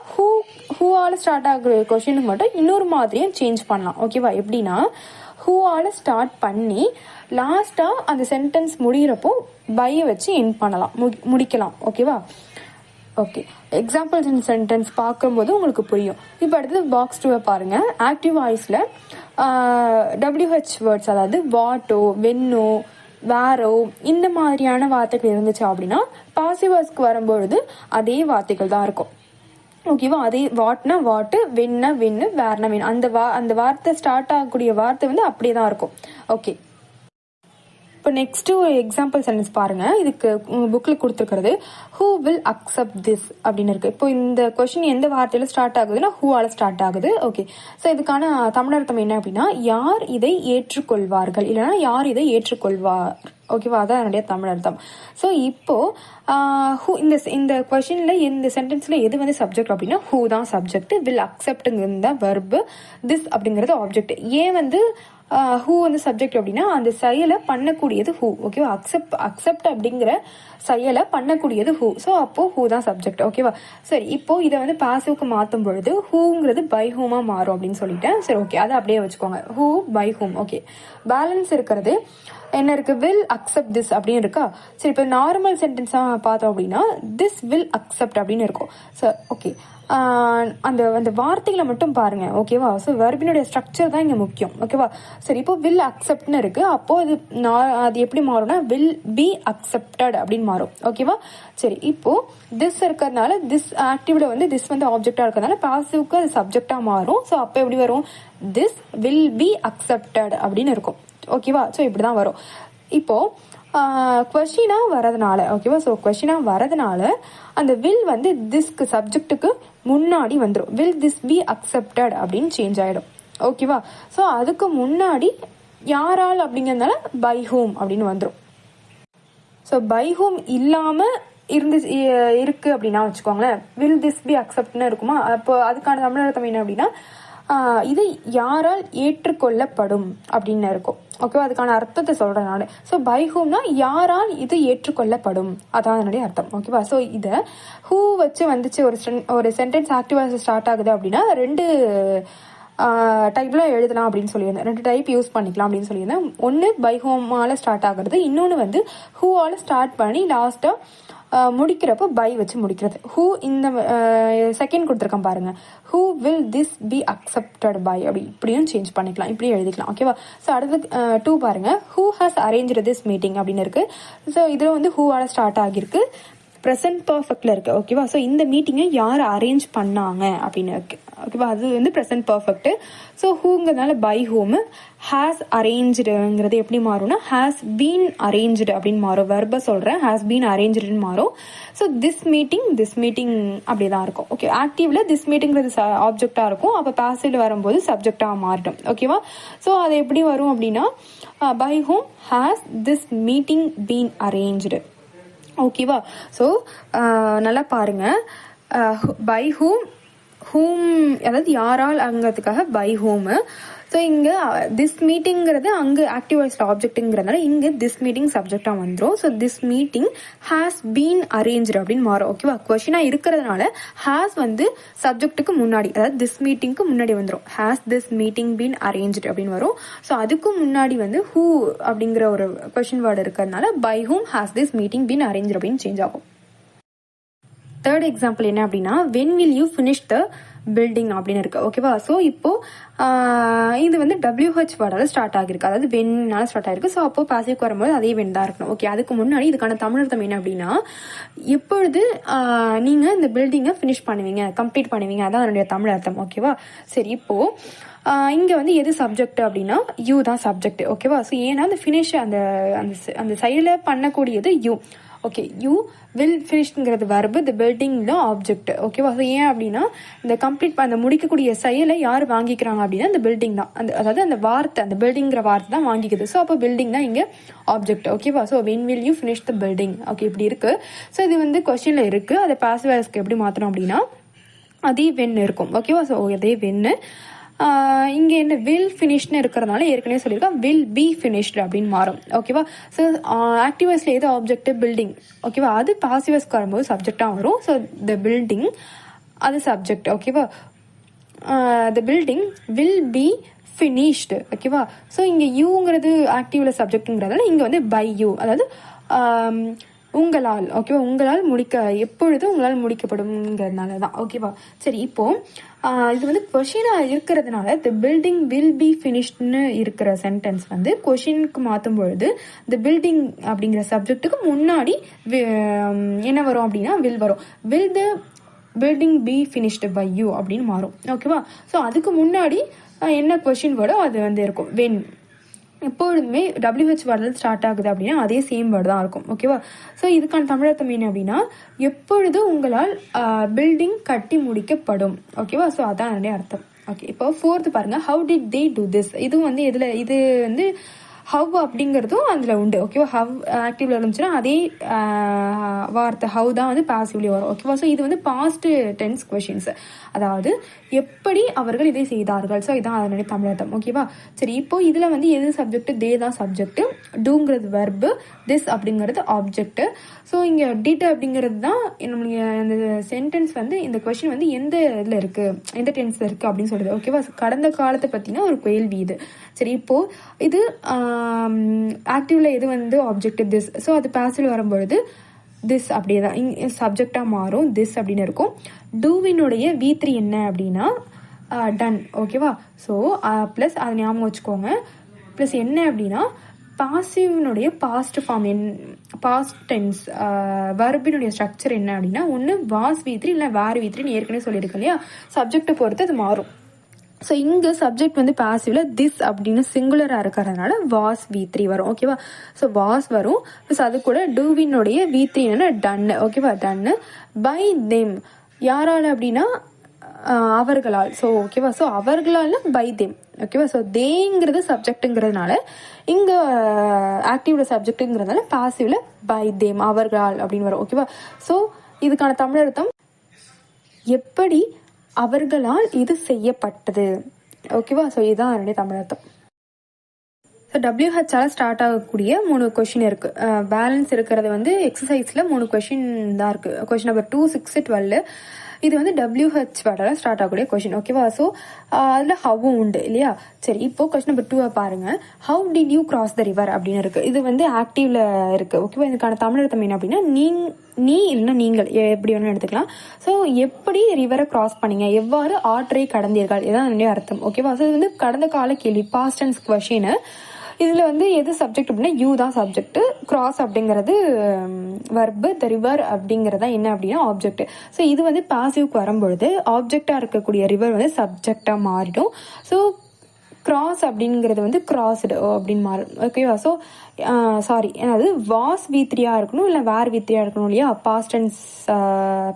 ஹூவால ஸ்டார்ட் ஆகுற கொஸ்டினுக்கு மட்டும் இன்னொரு மாதிரியும் சேஞ்ச் பண்ணலாம். ஓகேவா? எப்படின்னா ஹூவால ஸ்டார்ட் பண்ணி லாஸ்டா அந்த சென்டென்ஸ் முடிகிறப்போ பை வச்சு எண்ட் பண்ணலாம், முடிக்கலாம். ஓகேவா? ஓகே, எக்ஸாம்பிள்ஸ் இன் சென்டென்ஸ் பார்க்கும்போது உங்களுக்கு புரியும். இப்போ அடுத்தது பாக்ஸ் 2 பாருங்க. ஆக்டிவ் வாய்ஸ்ல WH வேர்ட்ஸ், அதாவது வாட்டோ, வென்னோ, வேரோ இந்த மாதிரியான வார்த்தைகள் இருந்துச்சு அப்படின்னா பாசிவ் வாய்ஸ்க்கு வரும்பொழுது அதே வார்த்தைகள் தான் இருக்கும். ஓகேவா? அதே வாட்னா வாட்டு, வென்னா வென்னு, வேர்னா வென், அந்த வார்த்தை ஸ்டார்ட் ஆகக்கூடிய வார்த்தை வந்து அப்படியே தான் இருக்கும். ஓகே, இப்போ நெக்ஸ்ட் ஒரு எக்ஸாம்பிள் சென்டென்ஸ் பாருங்க. இதுக்கு புக்ல கொடுத்துருக்கிறது ஹூ வில் அக்செப்ட் திஸ் அப்படின்னு இருக்கு. இப்போ இந்த கொஸ்டின் எந்த வார்த்தையில ஸ்டார்ட் ஆகுதுன்னா ஹூவால ஸ்டார்ட் ஆகுது. ஓகே, ஸோ இதுக்கான தமிழ் அர்த்தம் என்ன அப்படின்னா யார் இதை ஏற்றுக்கொள்வார்கள், இல்லைன்னா யார் இதை ஏற்றுக்கொள்வார். ஓகேவா? அதான் என்னுடைய தமிழ் அர்த்தம். ஸோ இப்போ இந்த கொஸ்டின்ல இந்த சென்டென்ஸ்ல எது வந்து சப்ஜெக்ட் அப்படின்னா ஹூ தான் சப்ஜெக்ட், வில் அக்செப்ட்ங்கிறது தான் வெர்பு, திஸ் அப்படிங்கிறது ஆப்ஜெக்ட். ஏன் வந்து ஹூ வந்து சப்ஜெக்ட் அப்படின்னா அந்த செயலை பண்ணக்கூடியது ஹூ. ஓகேவா, அக்செப்ட் அப்படிங்கிற செயலை பண்ணக்கூடியது ஹூ. ஸோ அப்போ ஹூ தான் சப்ஜெக்ட். ஓகேவா, சரி. இப்போ இதை வந்து பாசிவ்க்கு மாற்றும் பொழுது ஹூங்கிறது பை ஹூமா மாறும் அப்படின்னு சொல்லிட்டேன். சரி, ஓகே, அதை அப்படியே வச்சுக்கோங்க. Who by whom. Okay, balance இருக்கிறது என்ன இருக்கு? வில் அக்செப்ட் திஸ் அப்படின்னு இருக்கா? சரி, இப்போ நார்மல் சென்டென்ஸா பார்த்தோம் அப்படின்னா திஸ் வில் அக்செப்ட் அப்படின்னு இருக்கும். சார், ஓகே, அந்த அந்த வார்த்தைகளை மட்டும் பாருங்க. ஓகேவா, ஸோ வெர்பினுடைய ஸ்ட்ரக்சர் தான் இங்கே முக்கியம். ஓகேவா, சரி. இப்போ வில் அக்செப்ட்னு இருக்கு. அப்போ அது எப்படி மாறும்னா வில் பி அக்செப்டட் அப்படின்னு மாறும். ஓகேவா, சரி. இப்போ திஸ் இருக்கிறதுனால திஸ் ஆக்டிவ்ல வந்து திஸ் வந்து ஆப்ஜெக்டா இருக்கிறதுனால பாசிவ்க்கு அது சப்ஜெக்டா மாறும். ஸோ அப்போ எப்படி வரும்? திஸ் வில் பி அக்செப்டட் அப்படின்னு இருக்கும். ஓகேவா, ஸோ இப்படிதான் வரும். இப்போ கொஸ்டினா வரதுனால, ஓகேவா, ஸோ கொஸ்டினா வரதுனால அந்த வில் வந்து திஸ்க்கு சப்ஜெக்டுக்கு முன்னாடி வந்துடும். வில் திஸ் பி அக்செப்டட் அப்படின்னு சேஞ்ச் ஆயிடும். ஓகேவா, ஸோ அதுக்கு முன்னாடி யாரால் அப்படிங்கிறதுனால பை ஹூம் அப்படின்னு வந்துடும். ஸோ பை ஹூம் இல்லாம இருக்கு அப்படின்னா வச்சுக்கோங்களேன், வில் திஸ் பி அக்செப்ட்னு இருக்குமா? அப்போ அதுக்கான தமிழ் அர்த்தம் என்ன அப்படின்னா இது யாரால் ஏற்றுக்கொள்ளப்படும் அப்படின்னு இருக்கும். ஓகேவா, அதுக்கான அர்த்தத்தை சொல்றேன் நான். ஸோ பை ஹூம்னா யாரால் இது ஏற்றுக்கொள்ளப்படும், அதான் அதனுடைய அர்த்தம். ஓகேவா, ஸோ இதை ஹூ வச்சு வந்துச்சு ஒரு சென்டென்ஸ் ஆக்டிவா ஸ்டார்ட் ஆகுது அப்படின்னா 2 டைப்ல எழுதலாம் அப்படின்னு சொல்லியிருந்தேன். 2 டைப் யூஸ் பண்ணிக்கலாம் அப்படின்னு சொல்லியிருந்தேன். ஒன்று பை ஹோமால ஸ்டார்ட் ஆகுறது, இன்னொன்று வந்து ஹூவால ஸ்டார்ட் பண்ணி லாஸ்டா முடிக்கிறப்ப பை வச்சு முடிக்கிறது. ஹூ இந்த செகண்ட் கொடுத்துருக்கேன் பாருங்க, who will this be accepted by அப்படி இப்படியும் சேஞ்ச் பண்ணிக்கலாம், இப்படியும் எழுதிக்கலாம். ஓகேவா, ஸோ அடுத்து 2 பாருங்க, who has arranged this meeting அப்படின்னு இருக்கு. ஸோ இதில் வந்து ஹூவால ஸ்டார்ட் ஆகிருக்கு, ப்ரெசன்ட் பர்ஃபெக்ட்ல இருக்கு. ஓகேவா, ஸோ இந்த மீட்டிங்கை யார் அரேஞ்ச் பண்ணாங்க அப்படின்னு இருக்கு. ஓகேவா, அது வந்து ப்ரெசன்ட் பர்ஃபெக்ட். ஸோ ஹூங்கிறதுனால பை ஹூம். ஹேஸ் அரேஞ்சுங்கிறது எப்படி மாறும்னா ஹேஸ் பீன் அரேஞ்ச்டு அப்படின்னு மாறும். வெர்ப சொல்றேன், ஹேஸ் பீன் அரேஞ்சுன்னு மாறும். ஸோ திஸ் மீட்டிங் அப்படிதான் இருக்கும். ஓகே, ஆக்டிவ்ல திஸ் மீட்டிங்கிறது ஆப்ஜெக்டா இருக்கும். அப்போ பாசிவ்ல வரும்போது சப்ஜெக்டா மாறிடும். ஓகேவா, ஸோ அது எப்படி வரும் அப்படின்னா by whom has this meeting been arranged. ஓகேவா, ஸோ நல்லா பாருங்க, பை ஹூம் அதாவது யாரால் அங்கிறதுக்காக பை ஹூம். ஸோ இங்க திஸ் மீட்டிங்கிறது அங்க ஆக்டிவ் வாய்ஸ்ல ஆப்ஜெக்ட்ங்கிறதுனால இங்க திஸ் மீட்டிங் சப்ஜெக்டா வந்துடும். So this meeting has been arranged அப்படின்னு மாறும். ஓகேவா, கொஸ்டினா இருக்கிறதுனால ஹேஸ் வந்து சப்ஜெக்ட்டுக்கு முன்னாடி, அதாவது திஸ் மீட்டிங்க்கு முன்னாடி வந்துடும். Has this meeting been arranged அப்படின்னு வரும். ஸோ அதுக்கு முன்னாடி வந்து ஹூ அப்படிங்கிற ஒரு கொஸ்டின் வேர்டு இருக்கிறதுனால by whom has this meeting been arranged அப்படின்னு சேஞ்ச் ஆகும். தேர்ட் எக்ஸாம்பிள் என்ன அப்படின்னா when will you finish the building அப்படின்னு இருக்கு. ஓகேவா, ஸோ இப்போ இது வந்து WH வேர்டால ஸ்டார்ட் ஆகிருக்கு, அதாவது வென்னால ஸ்டார்ட் ஆகிருக்கு. ஸோ அப்போ பாசிவ்க்கு வரும்போது அதே வென் தான் இருக்கணும். ஓகே, அதுக்கு முன்னாடி இதுக்கான தமிழ் அர்த்தம் என்ன அப்படின்னா எப்பொழுது நீங்க இந்த பில்டிங்கை ஃபினிஷ் பண்ணுவீங்க, கம்ப்ளீட் பண்ணுவீங்க, அதான் அதனுடைய தமிழ் அர்த்தம். ஓகேவா, சரி. இப்போ இங்க வந்து எது சப்ஜெக்ட் அப்படின்னா யூ தான் சப்ஜெக்ட். ஓகேவா, ஸோ ஏன்னா அந்த ஃபினிஷ் அந்த செயலை பண்ணக்கூடியது யூ. ஓகே, யூ வில் ஃபினிஷ்ங்கிறது வெர்பு, தி பில்டிங் தான் ஆப்ஜெக்ட். ஓகேவா, ஸோ ஏன் அப்படின்னா இந்த கம்ப்ளீட் அந்த முடிக்கக்கூடிய செயலை யார் வாங்கிக்கிறாங்க அப்படின்னா அந்த பில்டிங் தான். அதாவது அந்த வார்த்தை, அந்த பில்டிங்கிற வார்த்தை தான் வாங்கிக்குது. ஸோ அப்போ பில்டிங் தான் இங்கே ஆப்ஜெக்ட். ஓகேவா, so when will you finish the building. Okay, இப்படி இருக்கு. ஸோ இது வந்து கொஸ்டின்ல இருக்கு, அதை பாசிவ் வாய்ஸ்க்கு எப்படி மாற்றணும் அப்படின்னா அதே வென் இருக்கும். ஓகேவா, ஸோ அதே வென்னு இங்க என்ன வில் ஃபினிஷ்னு இருக்கிறதுனால ஏற்கனவே சொல்லியிருக்கேன் வில் பி ஃபினிஷ்டு அப்படின்னு மாறும். ஓகேவா, ஸோ ஆக்டிவ் வாய்ஸ்ல எது ஆப்ஜெக்ட் பில்டிங். ஓகேவா, அது பாசிவ் வாய்ஸ்க்கு வரும்போது சப்ஜெக்டா வரும். ஸோ த பில்டிங் அது சப்ஜெக்ட். ஓகேவா, த பில்டிங் வில் பி ஃபினிஷ்டு. ஓகேவா, ஸோ இங்க யூங்கிறது ஆக்டிவ்ல சப்ஜெக்ட்ங்கிறதால இங்க வந்து பை யூ, அதாவது உங்களால். ஓகேவா, உங்களால் எப்பொழுது உங்களால் முடிக்கப்படும்ங்கிறதுனால தான். ஓகேவா, சரி. இப்போ இது வந்து கொஷினா இருக்கிறதுனால தி பில்டிங் வில் பி ஃபினிஷ்ட்னு இருக்கிற சென்டென்ஸ் வந்து கொஷினுக்கு மாற்றும் பொழுது தி பில்டிங் அப்படிங்கிற சப்ஜெக்டுக்கு முன்னாடி என்ன வரும் அப்படின்னா வில் வரும். Will the building be finished by you அப்படின்னு மாறும். ஓகேவா, ஸோ அதுக்கு முன்னாடி என்ன கொஷின் வேர்டோ அது வந்து இருக்கும் வென். எப்பொழுதுமே WH வேர்டில் ஸ்டார்ட் ஆகுது அப்படின்னா அதே சேம் வேர்டு தான் இருக்கும். ஓகேவா, ஸோ இதுக்கான தமிழர்த்தம் என்ன அப்படின்னா எப்பொழுது உங்களால் பில்டிங் கட்டி முடிக்கப்படும். ஓகேவா, ஸோ அதான் என்னுடைய அர்த்தம். ஓகே, இப்போ 4th பாருங்க, how did they do this. இது வந்து இது வந்து ஹவ் அப்படிங்கிறதும் அதில் உண்டு. ஓகேவா, ஹவ் ஆக்டிவ்ல இருந்துச்சுன்னா அதே வார்த்தை ஹவ் தான் வந்து பாசிவ்லி வரும். ஓகேவா, ஸோ இது வந்து பாஸ்ட் டென்ஸ் கொஷின்ஸ், அதாவது எப்படி அவர்கள் இதை செய்தார்கள். ஸோ இதான் அதனுடைய தமிழர்த்தம். ஓகேவா. சரி, இப்போ இதுல வந்து எது சப்ஜெக்ட்? தே தான் சப்ஜெக்ட், டூங்கிறது வெர்பு, திஸ் அப்படிங்கிறது ஆப்ஜெக்ட். ஸோ இங்க டிட் அப்படிங்கிறது தான் நம்மளுக்கு அந்த சென்டென்ஸ் வந்து இந்த கொஸ்டின் வந்து எந்த இதுல இருக்கு, எந்த டென்ஸ்ல இருக்கு அப்படின்னு சொல்றது. ஓகேவா. கடந்த காலத்தை பத்தின ஒரு கேள்வி இது. சரி, இப்போ இது ஆக்டிவ்ல எது வந்து ஆப்ஜெக்ட்? திஸ். ஸோ அது பாசிவ்ல வரும்பொழுது திஸ் அப்படியே தான் சப்ஜெக்டா மாறும், திஸ் அப்படின்னு இருக்கும். டூவினுடைய V3 என்ன அப்படின்னா டன். ஓகேவா. ஸோ ப்ளஸ் அதை ஞாபகம் வச்சுக்கோங்க. ப்ளஸ் என்ன அப்படின்னா பாசிவ்னுடைய பாஸ்ட் ஃபார்ம் பாஸ்ட் டென்ஸ் வர்பினுடைய ஸ்ட்ரக்சர் என்ன அப்படின்னா ஒன்று வாஸ் V3 இல்லை வேர் V3 ஏற்கனவே சொல்லியிருக்கேன் இல்லையா. சப்ஜெக்டை பொறுத்து அது மாறும். ஸோ இங்கே சப்ஜெக்ட் வந்து பாசிவ்ல திஸ் அப்படின்னு சிங்குலராக இருக்கிறதுனால வாஸ் V3 வரும். ஓகேவா. ஸோ வாஸ் வரும். ப்ளஸ் அது கூட டூவினுடைய V3 என்னன்னா டன்னு. ஓகேவா. டன்னு. பை தெம் யாரால் அப்படின்னா அவர்களால். ஸோ ஓகேவா. ஸோ அவர்களால் பை தெம். ஓகேவா. ஸோ தேங்கிறது சப்ஜெக்ட்டுங்கிறதுனால இங்கே ஆக்டிவ்ல சப்ஜெக்ட்டுங்கிறதுனால பாசிவ்ல பை தேம் அவர்களால் அப்படின்னு வரும். ஓகேவா. ஸோ இதுக்கான தமிழ் அர்த்தம் எப்படி அவர்களால் இது செய்யப்பட்டது. ஓகேவா. ஸோ இதுதான் என்னுடைய தமிழ் அர்த்தம். ஸோ WHஆல் ஸ்டார்ட் ஆகக்கூடிய 3 கொஷின் இருக்கு. பேலன்ஸ் இருக்கிறது வந்து எக்ஸசைஸ்ல 3 கொஷின் தான் இருக்கு. கொஷின் நம்பர் 2, 6, 12 இது வந்து WH வேர்டால ஸ்டார்ட் ஆகக்கூடிய கொஷின். ஓகேவா. ஸோ அதில் ஹவ்வும் உண்டு இல்லையா. சரி, இப்போ கொஸ்டின் நம்பர் 2 பாருங்க. How did you cross the river அப்படின்னு இருக்கு. இது வந்து ஆக்டிவ்ல இருக்கு. ஓகேவா. இதுக்கான தமிழ் அர்த்தம் என்ன அப்படின்னா நீ இல்லைன்னா நீங்கள் எப்படி வேணும் எடுத்துக்கலாம். ஸோ எப்படி ரிவரை கிராஸ் பண்ணீங்க, எவ்வாறு ஆற்றை கடந்தீர்கள், இதான் என்னுடைய அர்த்தம். ஓகேவா. ஸோ இது வந்து கடந்த கால கேள்வி, பாஸ்ட் டென்ஸ் கொஷின். இதுல வந்து எது சப்ஜெக்ட் அப்படின்னா யூ தான் சப்ஜெக்ட், கிராஸ் அப்படிங்கிறது வர்பு, த ரிவர் அப்படிங்கறதா என்ன அப்படின்னா ஆப்ஜெக்ட். ஸோ இது வந்து பாசிவ்க்கு வரும்பொழுது ஆப்ஜெக்டா இருக்கக்கூடிய ரிவர் வந்து சப்ஜெக்டா மாறிடும். ஸோ கிராஸ் அப்படிங்கிறது வந்து கிராஸ்டு அப்படின்னு மாறும். ஓகேவா. ஸோ சாரி, அதாவது வாஸ் V3 இருக்கணும் இல்லை வேர் V3 இருக்கணும் இல்லையா, past tense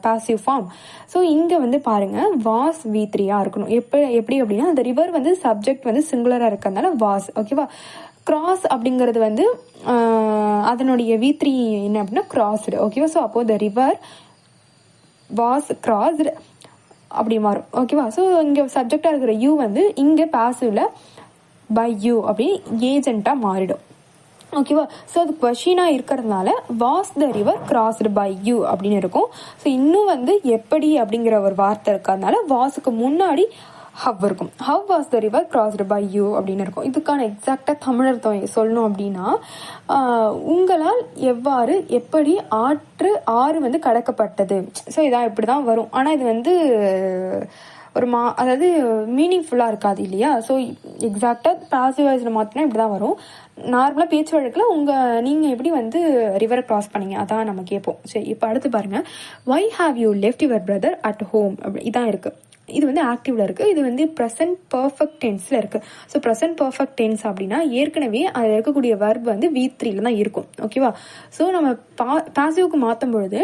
passive form. So இங்கே வந்து பாருங்க வாஸ் V3 இருக்கணும். எப்படி அப்படின்னா அந்த ரிவர் வந்து சப்ஜெக்ட் வந்து சிங்குலராக இருக்கிறதுனால வாஸ். ஓகேவா. கிராஸ் அப்படிங்கிறது வந்து அதனுடைய V3 என்ன அப்படின்னா கிராஸ்டு. ஓகேவா. ஸோ அப்போ த ரிவர் வாஸ் கிராஸ்டு அப்படி மாறும். ஓகேவா. ஸோ இங்கே சப்ஜெக்டாக இருக்கிற யூ வந்து இங்கே பாசிவ்ல பை யூ அப்படி ஏஜென்ட்டா மாறிடும். ஓகேவா. ஸோ அது கொஷினாக இருக்கிறதுனால was the river crossed by you அப்படின்னு இருக்கும். ஸோ இன்னும் வந்து எப்படி அப்படிங்கிற ஒரு வார்த்தை இருக்கிறதுனால வாஸுக்கு முன்னாடி ஹவ் இருக்கும். How was the river crossed by you அப்படின்னு இருக்கும். இதுக்கான எக்ஸாக்டாக தமிழ் அர்த்தம் சொல்லணும் அப்படின்னா உங்களால் எவ்வாறு எப்படி ஆறு வந்து கடக்கப்பட்டது. ஸோ இதான் இப்படி தான் வரும். ஆனால் இது வந்து ஒரு அதாவது மீனிங்ஃபுல்லாக இருக்காது இல்லையா. ஸோ எக்ஸாக்டாக பாசிவ் வாய்ஸில் மாற்றினா இப்படி தான் வரும். நார்மலாக பேச்சு வழக்கில் நீங்கள் எப்படி வந்து ரிவரை கிராஸ் பண்ணீங்க அதான் நம்ம கேட்போம். சரி, இப்போ அடுத்து பாருங்கள். Y have you left your brother at home அப்படி இதான் இருக்குது. இது வந்து ஆக்டிவ்ல இருக்கு. இது வந்து ப்ரெசன்ட் பர்ஃபெக்ட் டென்ஸ்ல இருக்கு. ஸோ ப்ரெசன்ட் பர்ஃபெக்ட் டென்ஸ் அப்படின்னா ஏற்கனவே அதில் இருக்கக்கூடிய வர்ப் வந்து V3 தான் இருக்கும். ஓகேவா. ஸோ நம்ம பாசிவ்க்கு மாற்றும் பொழுது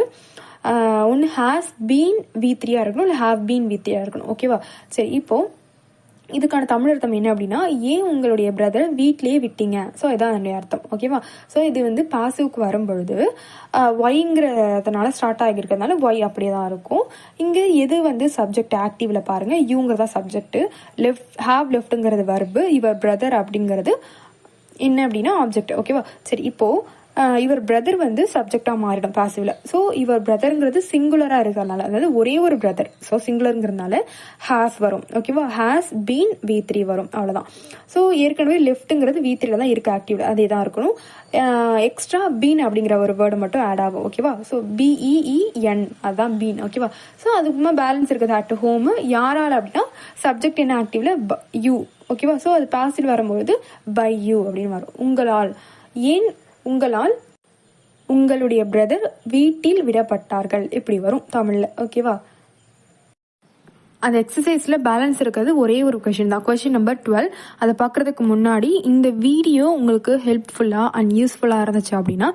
ஒன்று ஹேஸ் பீன் V3 இருக்கணும், இல்லை ஹாவ் பீன் V3 இருக்கணும். ஓகேவா. சரி, இப்போ இதுக்கான தமிழ் அர்த்தம் என்ன அப்படின்னா ஏன் உங்களுடைய பிரதரை வீட்டிலேயே விட்டீங்க. ஸோ இதான் என்னுடைய அர்த்தம். ஓகேவா. ஸோ இது வந்து பாசிவ்க்கு வரும்பொழுது ஒய்ங்கிறதுனால ஸ்டார்ட் ஆகியிருக்கிறதுனால ஒய் அப்படியே தான் இருக்கும். இங்கே எது வந்து சப்ஜெக்ட் ஆக்டிவ்ல பாருங்க, யூங்கிறதா சப்ஜெக்ட், ஹாவ் லெஃப்ட்ங்கிறது வர்பு, யுவர் பிரதர் அப்படிங்கிறது என்ன அப்படின்னா ஆப்ஜெக்ட். ஓகேவா. சரி, இப்போ இவர் பிரதர் வந்து சப்ஜெக்டா மாறிடும் பாசிவ்ல. ஸோ இவர் பிரதர்ங்கிறது சிங்குலரா இருக்கிறதுனால, அதாவது ஒரே ஒரு பிரதர், ஸோ சிங்குலருங்கிறதுனால ஹேஸ் வரும். ஓகேவா. ஹேஸ் பீன் V3 வரும். அவ்வளோதான். ஸோ ஏற்கனவே லெஃப்ட்டுங்கிறது V3 தான் இருக்கு ஆக்டிவ்ல, அதே தான் இருக்கணும். எக்ஸ்ட்ரா பீன் அப்படிங்கிற ஒரு வேர்டு மட்டும் ஆட் ஆகும். ஓகேவா. ஸோ BEEN அதுதான் பீன். ஓகேவா. ஸோ அதுக்குமா பேலன்ஸ் இருக்குது அட் ஹோம். யாரால் அப்படின்னா சப்ஜெக்ட் என்ன ஆக்டிவ்ல யூ. ஓகேவா. ஸோ அது பாசிவ் வரும்பொழுது பை யூ அப்படின்னு வரும். உங்களால், ஏன் உங்களால் உங்களுடைய பிரதர் வீட்டில் விடப்பட்டார்கள் இப்படி வரும் தமிழ்ல. ஓகேவா. அந்த எக்ஸசைஸ்ல பேலன்ஸ் இருக்கிறது ஒரே ஒரு கொஸ்டின் தான், கொஸ்டின் நம்பர் 12. அதை பார்க்கறதுக்கு முன்னாடி இந்த வீடியோ உங்களுக்கு ஹெல்ப்ஃபுல்லா அண்ட் யூஸ்ஃபுல்லா இருந்துச்சு அப்படின்னா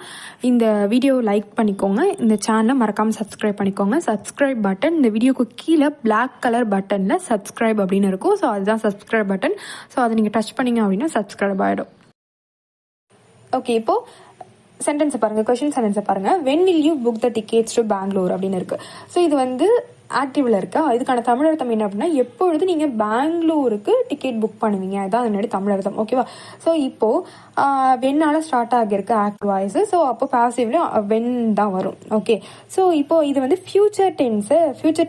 இந்த வீடியோவை லைக் பண்ணிக்கோங்க. இந்த சேனலை மறக்காம சப்ஸ்கிரைப் பண்ணிக்கோங்க. சப்ஸ்கிரைப் பட்டன் இந்த வீடியோக்கு கீழே பிளாக் கலர் பட்டன்ல சப்ஸ்கிரைப் அப்படின்னு இருக்கும். ஸோ அதுதான் சப்ஸ்கிரைப் பட்டன். ஸோ அதை நீங்க டச் பண்ணீங்க அப்படின்னா சப்ஸ்கிரைப் ஆயிடும். ஓகே, இப்போ சென்டென்ஸை பாருங்க, கொஸ்டின் சென்டென்ஸை பாருங்க. When will you book the tickets to Bangalore அப்படின்னு இருக்கு. ஸோ இது வந்து ஆக்டிவ்ல இருக்கா. இதுக்கான தமிழர்த்தம் என்ன அப்படின்னா, எப்பொழுது நீங்க பெங்களூருக்கு டிக்கெட் புக் பண்ணுவீங்க, அதான் என்னோட தமிழர்த்தம். ஓகேவா. ஸோ இப்போ வென்னால ஸ்டார்ட் ஆகிருக்கு ஆக்ட் வாய்ஸ். ஸோ அப்போ பாசிவ்ல வென் தான் வரும். ஓகே. ஸோ இப்போ இது வந்து ஃபியூச்சர்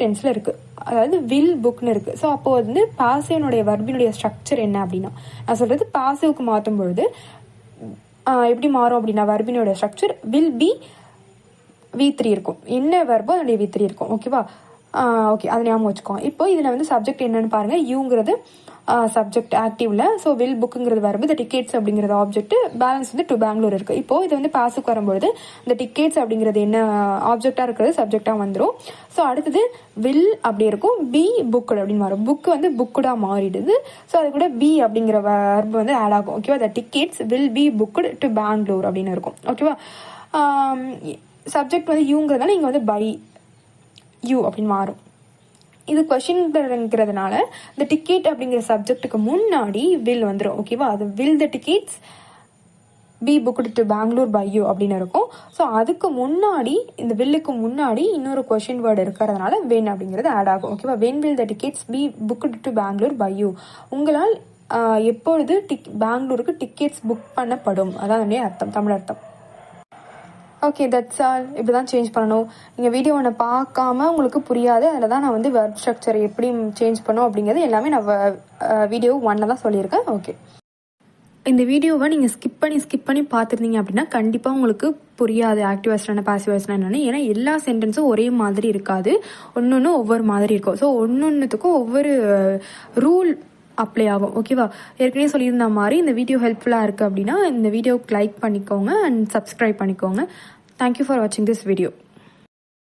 டென்ஸ்ல இருக்கு, அதாவது வில் புக்னு இருக்கு. ஸோ அப்போ வந்து பாசிவனுடைய வர்பினுடைய ஸ்ட்ரக்சர் என்ன அப்படின்னா, நான் சொல்றது பாசிவ்க்கு மாற்றும் பொழுது எப்படி மாறும் அப்படின்னா, வர்பினோட ஸ்ட்ரக்சர் வில் பி V3 இருக்கும். என்ன வர்போ அதனுடைய V3 இருக்கும். ஓகேவா. ஓகே, அதை ஞாபகம் வச்சுக்கோங்க. இப்போ இதில் வந்து சப்ஜெக்ட் என்னன்னு பாருங்க. யூங்கிறது சப்ஜெக்ட் ஆக்டிவ்ல. ஸோ வில் புக்குங்கிறது வர்பு, இந்த டிக்கெட்ஸ் அப்படிங்கிறது ஆப்ஜெக்ட், பேலன்ஸ் வந்து டு பெங்களூர் இருக்கு. இப்போ இது வந்து பாஸுக்கு வரும்பொழுது இந்த டிக்கெட்ஸ் அப்படிங்கிறது என்ன ஆப்ஜெக்டா இருக்கிறது சப்ஜெக்டா வந்துடும். ஸோ அடுத்தது வில் அப்படி இருக்கும், பி புக்குடு அப்படின்னு வரும். புக் வந்து புக்குடா மாறிடுது. ஸோ அது கூட பி அப்படிங்கிற வர்பு வந்து ஆட் ஆகும். ஓகேவா. The tickets will be booked to Bangalore அப்படின்னு இருக்கும். ஓகேவா. சப்ஜெக்ட் வந்து யூங்கிறதுனால இங்கே வந்து பை யூ அப்படின்னு மாறும். இது கொஷின்ங்கிறதுனால இந்த டிக்கெட் அப்படிங்கிற சப்ஜெக்டுக்கு முன்னாடி வில் வந்துடும். ஓகேவா. அது will the tickets be booked to Bangalore by you அப்படின்னு இருக்கும். ஸோ அதுக்கு முன்னாடி, இந்த வில்லுக்கு முன்னாடி இன்னொரு கொஷின் வேர்டு இருக்கிறதுனால வென் அப்படிங்கிறது ஆட் ஆகும். ஓகேவா. When will the tickets be booked to Bangalore by you, உங்களால் எப்பொழுது பெங்களூருக்கு டிக்கெட்ஸ் புக் பண்ணப்படும், அதான் அர்த்தம், தமிழ் அர்த்தம். Okay, that's all. இப்படி தான் சேஞ்ச் பண்ணணும். நீங்கள் வீடியோ ஒன்று பார்க்காம உங்களுக்கு புரியாது. அதில் தான் நான் வந்து வெர்ப் ஸ்ட்ரக்சர் எப்படி சேஞ்ச் பண்ணணும் அப்படிங்கிறது எல்லாமே நான் வீடியோ 1 தான் சொல்லியிருக்கேன். ஓகே, இந்த வீடியோவை நீங்கள் ஸ்கிப் பண்ணி பார்த்துருந்தீங்க அப்படின்னா கண்டிப்பாக உங்களுக்கு புரியாது ஆக்டிவ் வாய்ஸ்னா என்ன, பாசிவ் வாய்ஸ்னா என்னன்னு. ஏன்னா எல்லா சென்டென்ஸும் ஒரே மாதிரி இருக்காது, ஒன்று ஒவ்வொரு மாதிரி இருக்கும். ஸோ ஒன்றுத்துக்கும் ஒவ்வொரு ரூல் அப்ளை ஆகும். ஓகேவா. ஏற்கனவே சொல்லியிருந்த மாதிரி இந்த வீடியோ ஹெல்ப்ஃபுல்லாக இருக்குது அப்படின்னா இந்த வீடியோக்கு லைக் பண்ணிக்கோங்க அண்ட் சப்ஸ்கிரைப் பண்ணிக்கோங்க. தேங்க்யூ ஃபார் வாட்சிங் திஸ் வீடியோ.